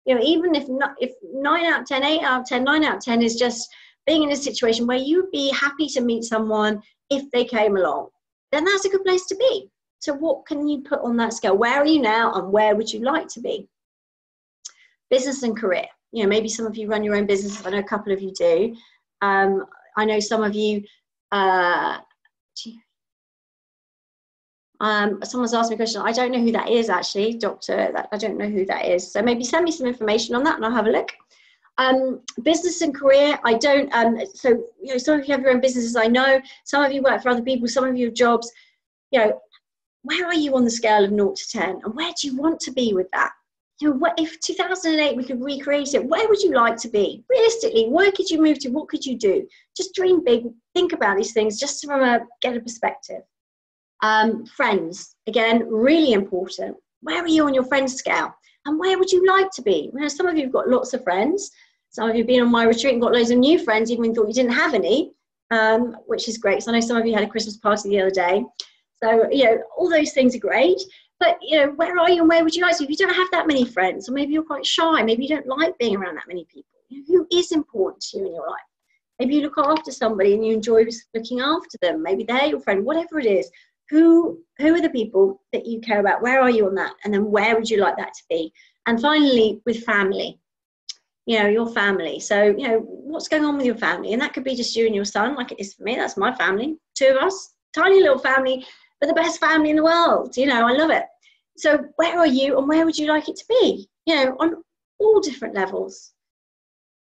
Even if 9 out of 10, 8 out of 10, 9 out of 10 is just being in a situation where you'd be happy to meet someone if they came along, then that's a good place to be. So what can you put on that scale? Where are you now and where would you like to be? Business and career. Maybe some of you run your own business. I know a couple of you do. I know some of you, someone's asked me a question. I don't know who that is actually, doctor. I don't know who that is. So maybe send me some information on that and I'll have a look. Business and career, I don't, so, you know, some of you have your own businesses, I know, some of you work for other people, some of you have jobs, you know, where are you on the scale of 0 to 10? And where do you want to be with that? You know, what if 2008 we could recreate it? Where would you like to be? Realistically, where could you move to? What could you do? Just dream big. Think about these things just from get a perspective. Friends, again, really important. Where are you on your friend scale? And where would you like to be? You know, some of you have got lots of friends. Some of you have been on my retreat and got loads of new friends, even when you thought you didn't have any, which is great. So I know some of you had a Christmas party the other day. So, you know, all those things are great. But, you know, where are you and where would you like to? If you don't have that many friends, or maybe you're quite shy, maybe you don't like being around that many people, you know, who is important to you in your life? Maybe you look after somebody and you enjoy looking after them. Maybe they're your friend, whatever it is. Who are the people that you care about? Where are you on that? And then where would you like that to be? And finally, with family, you know, your family. So, you know, what's going on with your family? And that could be just you and your son, like it is for me. That's my family, 2 of us, tiny little family, but the best family in the world. You know, I love it. So where are you and where would you like it to be? You know, on all different levels.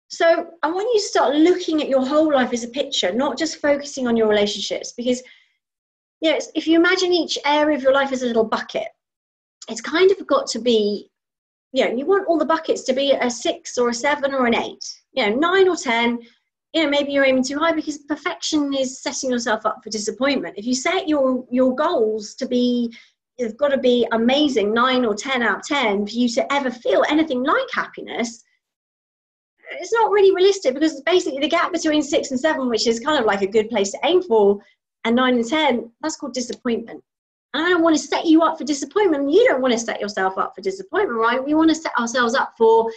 So I want you to start looking at your whole life as a picture, not just focusing on your relationships, because, you know, if you imagine each area of your life as a little bucket, it's kind of got to be, you know, you want all the buckets to be a 6 or a 7 or an 8, you know, 9 or 10, you know, maybe you're aiming too high, because perfection is setting yourself up for disappointment. If you set your goals to be, you've got to be amazing, 9 or 10 out of 10 for you to ever feel anything like happiness, it's not really realistic, because it's basically the gap between 6 and 7, which is kind of like a good place to aim for, and 9 and 10, that's called disappointment. And I don't want to set you up for disappointment. You don't want to set yourself up for disappointment, right? We want to set ourselves up for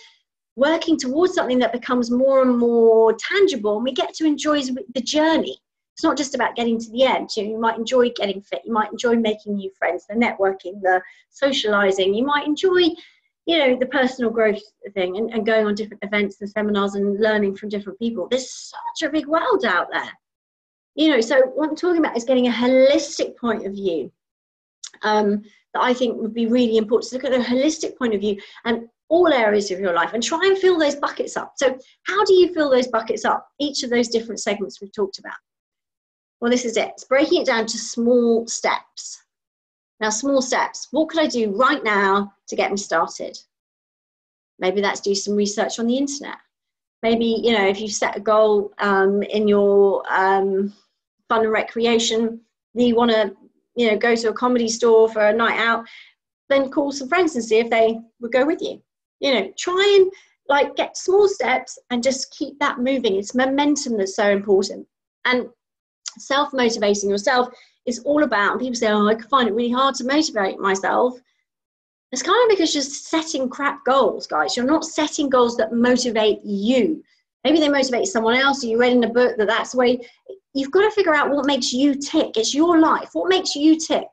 working towards something that becomes more and more tangible, and we get to enjoy the journey. It's not just about getting to the end. You know, you might enjoy getting fit. You might enjoy making new friends, the networking, the socializing. You might enjoy, you know, the personal growth thing, and going on different events and seminars and learning from different people. There's such a big world out there. You know, so what I'm talking about is getting a holistic point of view. That I think would be really important, to look at a holistic point of view and all areas of your life, and try and fill those buckets up. So how do you fill those buckets up? Each of those different segments we've talked about. Well, this is it. It's breaking it down to small steps. Now, small steps. What could I do right now to get me started? Maybe that's do some research on the internet. Maybe, you know, if you set a goal in your fun and recreation, you want to, you know, go to a comedy store for a night out, then call some friends and see if they would go with you. You know, try and like get small steps and just keep that moving. It's momentum that's so important. And self-motivating yourself is all about, and people say, oh, I find it really hard to motivate myself. It's kind of because you're setting crap goals, guys. You're not setting goals that motivate you. Maybe they motivate someone else, or you read in a book that that's the way. You've got to figure out what makes you tick. It's your life. What makes you tick?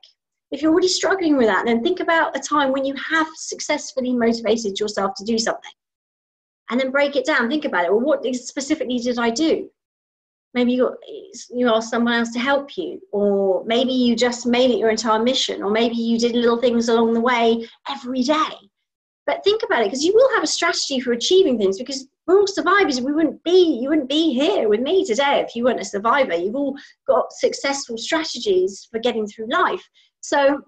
If you're already struggling with that, then think about a time when you have successfully motivated yourself to do something. And then break it down. Think about it. Well, what specifically did I do? Maybe you asked someone else to help you, or maybe you just made it your entire mission, or maybe you did little things along the way every day. But think about it, because you will have a strategy for achieving things, because we're all survivors. You wouldn't be here with me today if you weren't a survivor. You've all got successful strategies for getting through life. So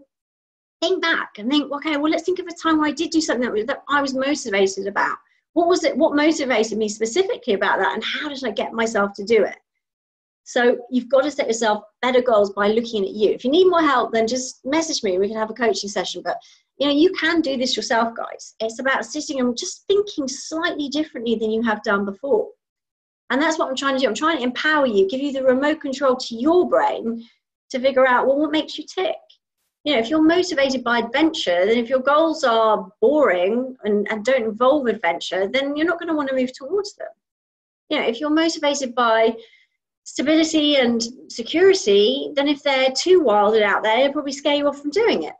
think back and think, okay, well, let's think of a time where I did do something that I was motivated about. What was it? What motivated me specifically about that? And how did I get myself to do it? So you've got to set yourself better goals by looking at you. If you need more help, then just message me. We can have a coaching session. But, you know, you can do this yourself, guys. It's about sitting and just thinking slightly differently than you have done before. And that's what I'm trying to do. I'm trying to empower you, give you the remote control to your brain to figure out, well, what makes you tick? You know, if you're motivated by adventure, then if your goals are boring and don't involve adventure, then you're not going to want to move towards them. You know, if you're motivated by stability and security, then if they're too wild and out there, it'll probably scare you off from doing it.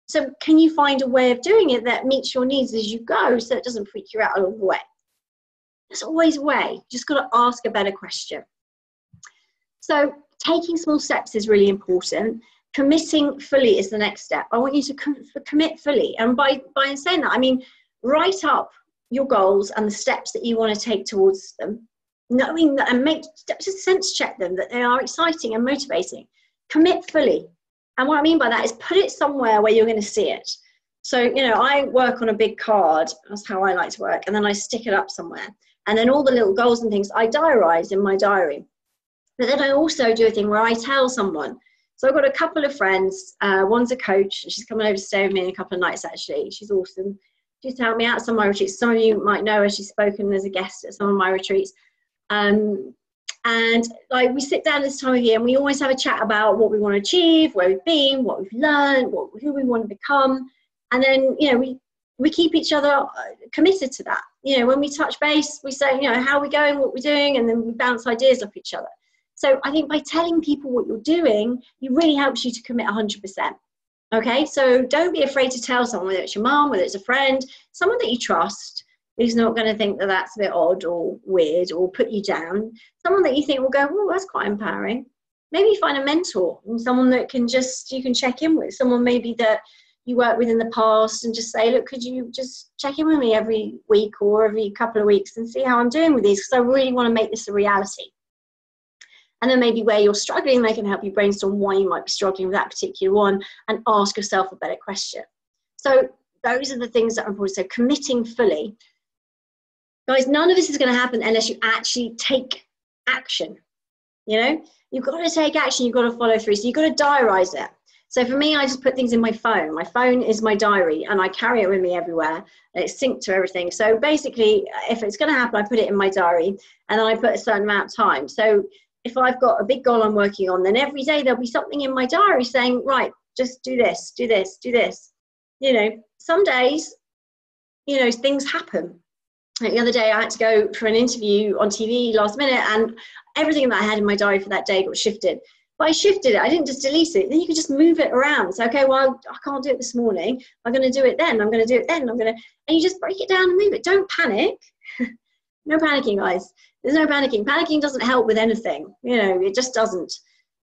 So can you find a way of doing it that meets your needs as you go, so it doesn't freak you out along the way? There's always a way. You just got to ask a better question. So taking small steps is really important. Committing fully is the next step. I want you to commit fully. And by saying that, I mean, write up your goals and the steps that you want to take towards them, knowing that, and just sense check them, that they are exciting and motivating. Commit fully. And what I mean by that is put it somewhere where you're going to see it. So, you know, I work on a big card. That's how I like to work. And then I stick it up somewhere. And then all the little goals and things I diarize in my diary. But then I also do a thing where I tell someone. So I've got a couple of friends. One's a coach. She's coming over to stay with me in a couple of nights, actually. She's awesome. She's helped me out at some of my retreats. Some of you might know her. She's spoken as a guest at some of my retreats. And like, we sit down this time of year and we always have a chat about what we want to achieve, where we've been, what we've learned, who we want to become. And then, you know, we keep each other committed to that. You know, when we touch base, we say, you know, how are we going, what we're doing, and then we bounce ideas off each other. So I think by telling people what you're doing, it really helps you to commit 100%. Okay, so don't be afraid to tell someone, whether it's your mom, whether it's a friend, someone that you trust, who's not going to think that that's a bit odd or weird or put you down. Someone that you think will go, oh, that's quite empowering. Maybe find a mentor, and someone that you can check in with, someone maybe that you worked with in the past, and just say, look, could you just check in with me every week or every couple of weeks and see how I'm doing with these? Because I really want to make this a reality. And then maybe where you're struggling, they can help you brainstorm why you might be struggling with that particular one and ask yourself a better question. So those are the things that are important. So committing fully. Guys, none of this is going to happen unless you actually take action. You know, you've got to take action. You've got to follow through. So you've got to diarize it. So for me, I just put things in my phone. My phone is my diary, and I carry it with me everywhere. And it's synced to everything. So basically, if it's going to happen, I put it in my diary, and then I put a certain amount of time. So if I've got a big goal I'm working on, then every day there'll be something in my diary saying, right, just do this, do this, do this. You know, some days, you know, things happen. Like the other day, I had to go for an interview on TV last minute, and everything that I had in my diary for that day got shifted. But I shifted it. I didn't just delete it. Then you can just move it around. So, okay, well, I can't do it this morning. I'm going to do it then. I'm going to do it then. And you just break it down and move it. Don't panic. No panicking, guys. There's no panicking. Panicking doesn't help with anything. You know, it just doesn't.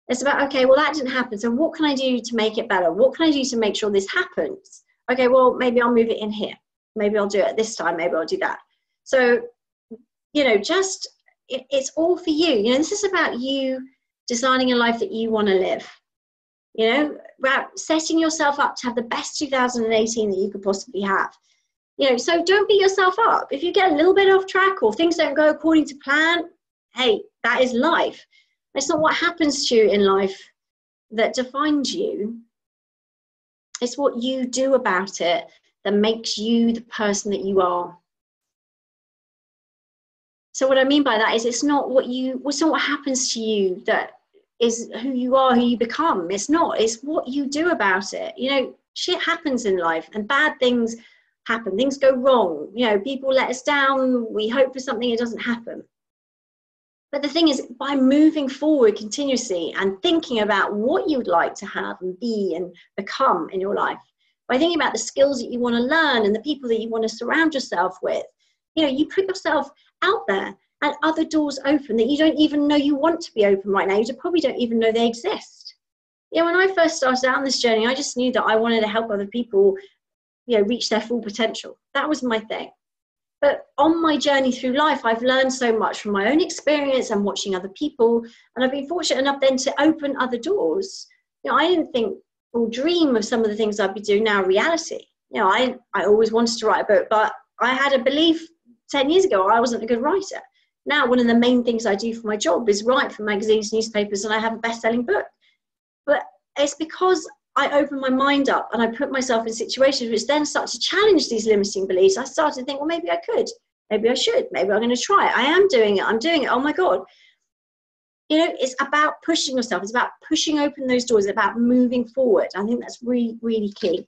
It's about, okay, well, that didn't happen. So what can I do to make it better? What can I do to make sure this happens? Okay, well, maybe I'll move it in here. Maybe I'll do it this time. Maybe I'll do that. So, you know, just, it's all for you. You know, this is about you designing a life that you want to live. You know, about setting yourself up to have the best 2018 that you could possibly have. You know, so don't beat yourself up. If you get a little bit off track or things don't go according to plan, hey, that is life. It's not what happens to you in life that defines you. It's what you do about it that makes you the person that you are. So what I mean by that is it's not what happens to you that is who you are, who you become. It's not. It's what you do about it. You know, shit happens in life and bad things happen. Things go wrong. You know, people let us down. We hope for something, it doesn't happen. But the thing is, by moving forward continuously and thinking about what you'd like to have and be and become in your life, by thinking about the skills that you want to learn and the people that you want to surround yourself with, you know, you put yourself out there and other doors open that you don't even know you want to be open right now. You probably don't even know they exist. You know, when I first started out on this journey, I just knew that I wanted to help other people, you know, reach their full potential. That was my thing. But on my journey through life, I've learned so much from my own experience and watching other people. And I've been fortunate enough then to open other doors. You know, I didn't think or dream of some of the things I'd be doing now reality. You know, I always wanted to write a book, but I had a belief 10 years ago I wasn't a good writer. Now, one of the main things I do for my job is write for magazines, newspapers, and I have a best-selling book. But it's because I opened my mind up and I put myself in situations which then start to challenge these limiting beliefs. I started to think, well, maybe I could, maybe I should, maybe I'm going to try it. I am doing it. I'm doing it. Oh my God. You know, it's about pushing yourself. It's about pushing open those doors. It's about moving forward. I think that's really, really key.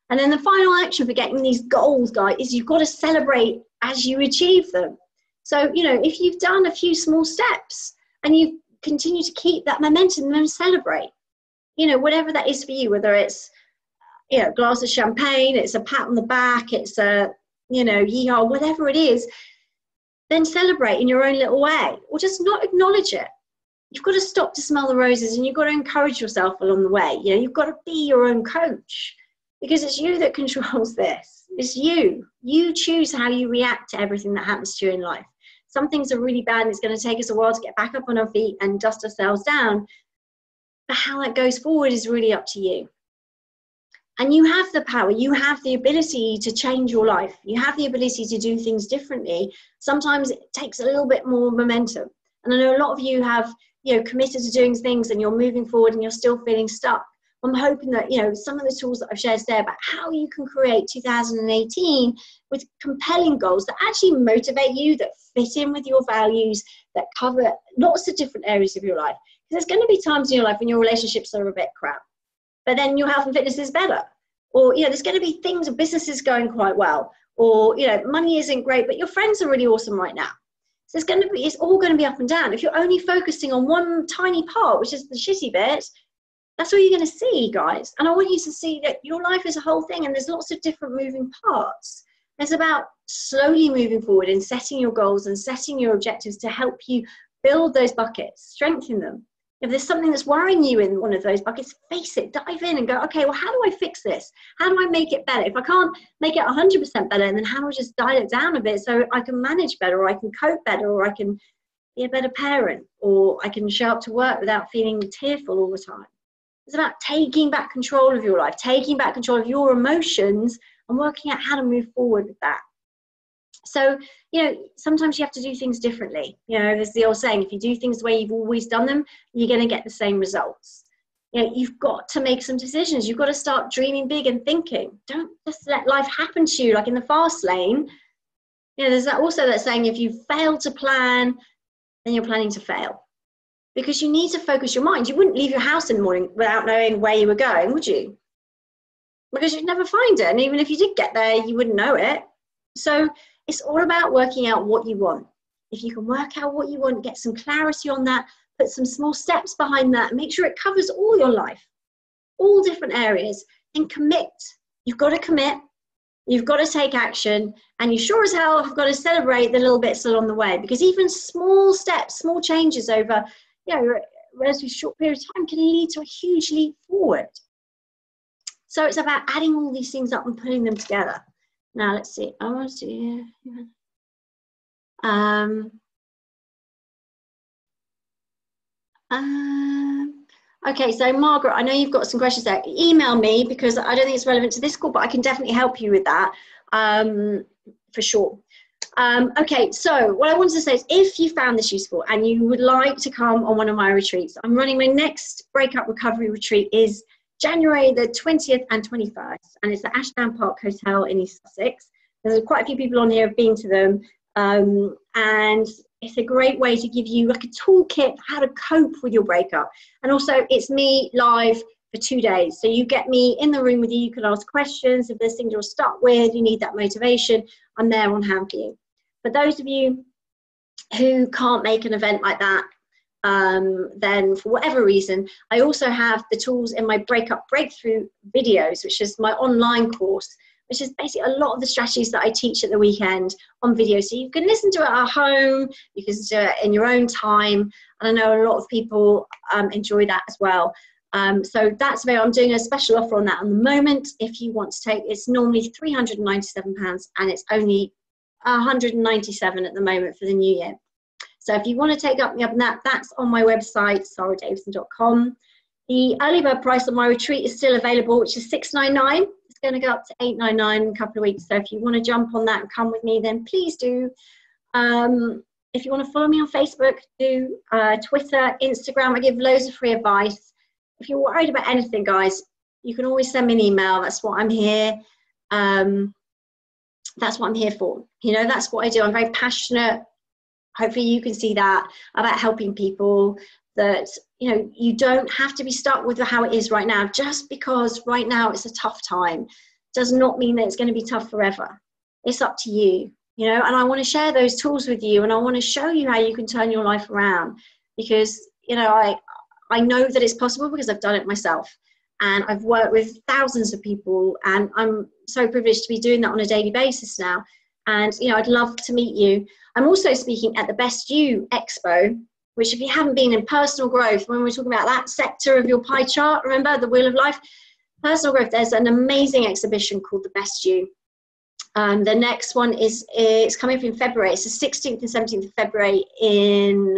And then the final action for getting these goals, guys, is you've got to celebrate as you achieve them. So, you know, if you've done a few small steps and you continue to keep that momentum, then celebrate. You know, whatever that is for you, whether it's, you know, a glass of champagne, it's a pat on the back, it's a, you know, yeehaw, whatever it is, then celebrate in your own little way, or just not acknowledge it. You've got to stop to smell the roses, and you've got to encourage yourself along the way. You know, you've got to be your own coach, because it's you that controls this. It's you. You choose how you react to everything that happens to you in life. Some things are really bad and it's going to take us a while to get back up on our feet and dust ourselves down. But how that goes forward is really up to you. And you have the power, you have the ability to change your life. You have the ability to do things differently. Sometimes it takes a little bit more momentum. And I know a lot of you have, committed to doing things and you're moving forward and you're still feeling stuck. I'm hoping that, some of the tools that I've shared today about how you can create 2018 with compelling goals that actually motivate you, that fit in with your values, that cover lots of different areas of your life. Because there's going to be times in your life when your relationships are a bit crap, but then your health and fitness is better. Or, there's going to be things, businesses going quite well, or, money isn't great, but your friends are really awesome right now. So it's all going to be up and down. If you're only focusing on one tiny part, which is the shitty bit, that's all you're going to see, guys. And I want you to see that your life is a whole thing and there's lots of different moving parts. It's about slowly moving forward and setting your goals and setting your objectives to help you build those buckets, strengthen them. If there's something that's worrying you in one of those buckets, face it, dive in and go, okay, well, how do I fix this? How do I make it better? If I can't make it 100% better, then how do I just dial it down a bit so I can manage better, or I can cope better, or I can be a better parent, or I can show up to work without feeling tearful all the time? It's about taking back control of your life, taking back control of your emotions and working out how to move forward with that. So, sometimes you have to do things differently. There's the old saying, if you do things the way you've always done them, you're going to get the same results. You've got to make some decisions. You've got to start dreaming big and thinking. Don't just let life happen to you like in the fast lane. There's also that saying, if you fail to plan, then you're planning to fail. Because you need to focus your mind. You wouldn't leave your house in the morning without knowing where you were going, would you? Because you'd never find it. And even if you did get there, you wouldn't know it. So it's all about working out what you want. If you can work out what you want, get some clarity on that, put some small steps behind that, make sure it covers all your life, all different areas, and commit. You've got to commit. You've got to take action, and you sure as hell have got to celebrate the little bits along the way, because even small steps, small changes over a relatively short period of time can lead to a huge leap forward. So it's about adding all these things up and putting them together. Now let's see. I want to see. Okay, so Margaret, I know you've got some questions there. Email me, because I don't think it's relevant to this call, but I can definitely help you with that for sure. Okay, so what I wanted to say is, if you found this useful and you would like to come on one of my retreats, I'm running my next Breakup Recovery Retreat is January the 20th and 21st, and it's the Ashdown Park Hotel in East Sussex. There's quite a few people on here have been to them, and it's a great way to give you like a toolkit for how to cope with your breakup. And also it's me live for 2 days. So you get me in the room with you. You can ask questions. If there's things you're stuck with, you need that motivation, I'm there on hand for you. For those of you who can't make an event like that, then for whatever reason, I also have the tools in my Breakup Breakthrough videos, which is my online course, which is basically a lot of the strategies that I teach at the weekend on video. So you can listen to it at home, you can do it in your own time. And I know a lot of people enjoy that as well. So that's available. I'm doing a special offer on that at the moment. If you want to take, it's normally £397 and it's only £197 at the moment for the new year. So if you want to take up me up on that, that's on my website, saradavison.com. The early bird price on my retreat is still available, which is $699. It's going to go up to $899 in a couple of weeks. So if you want to jump on that and come with me, then please do. If you want to follow me on Facebook, do Twitter, Instagram. I give loads of free advice. If you're worried about anything, guys, you can always send me an email. That's what I'm here. That's what I'm here for. That's what I do. I'm very passionate. Hopefully you can see that, about helping people, that, you don't have to be stuck with how it is right now. Just because right now it's a tough time does not mean that it's going to be tough forever. It's up to you, and I want to share those tools with you, and I want to show you how you can turn your life around, because, I know that it's possible because I've done it myself, and I've worked with thousands of people, and I'm so privileged to be doing that on a daily basis now. And, I'd love to meet you. I'm also speaking at the Best You Expo, which, if you haven't been in personal growth, when we're talking about that sector of your pie chart, remember the Wheel of Life, personal growth, there's an amazing exhibition called The Best You. The next one it's coming up in February. It's the 16th and 17th of February in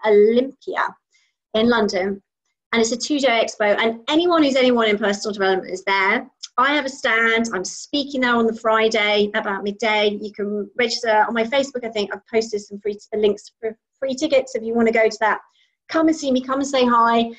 Olympia in London. And it's a 2-day expo. And anyone who's anyone in personal development is there. I have a stand. I'm speaking there on the Friday about midday. You can register on my Facebook. I think I've posted some free links for free tickets if you want to go to that. Come and see me. Come and say hi.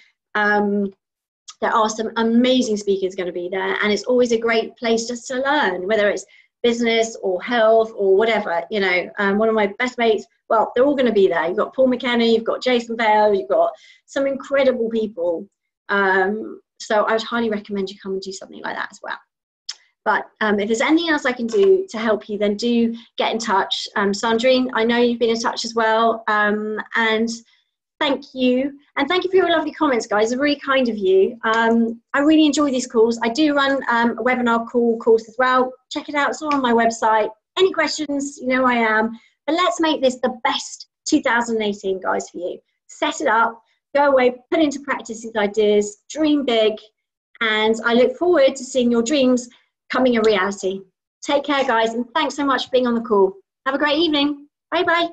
There are some amazing speakers going to be there, and it's always a great place just to learn, whether it's business or health or whatever. You know, one of my best mates, well, they're all going to be there. You've got Paul McKenna, you've got Jason Bell, you've got some incredible people. So I would highly recommend you come and do something like that as well. But if there's anything else I can do to help you, then do get in touch. Sandrine, I know you've been in touch as well. And thank you. And thank you for your lovely comments, guys. They're really kind of you. I really enjoy these calls. I do run a webinar call course as well. Check it out. It's all on my website. Any questions, you know I am. But let's make this the best 2018, guys, for you. Set it up. Go away, put into practice these ideas, dream big, and I look forward to seeing your dreams coming a reality. Take care, guys, and thanks so much for being on the call. Have a great evening. Bye-bye.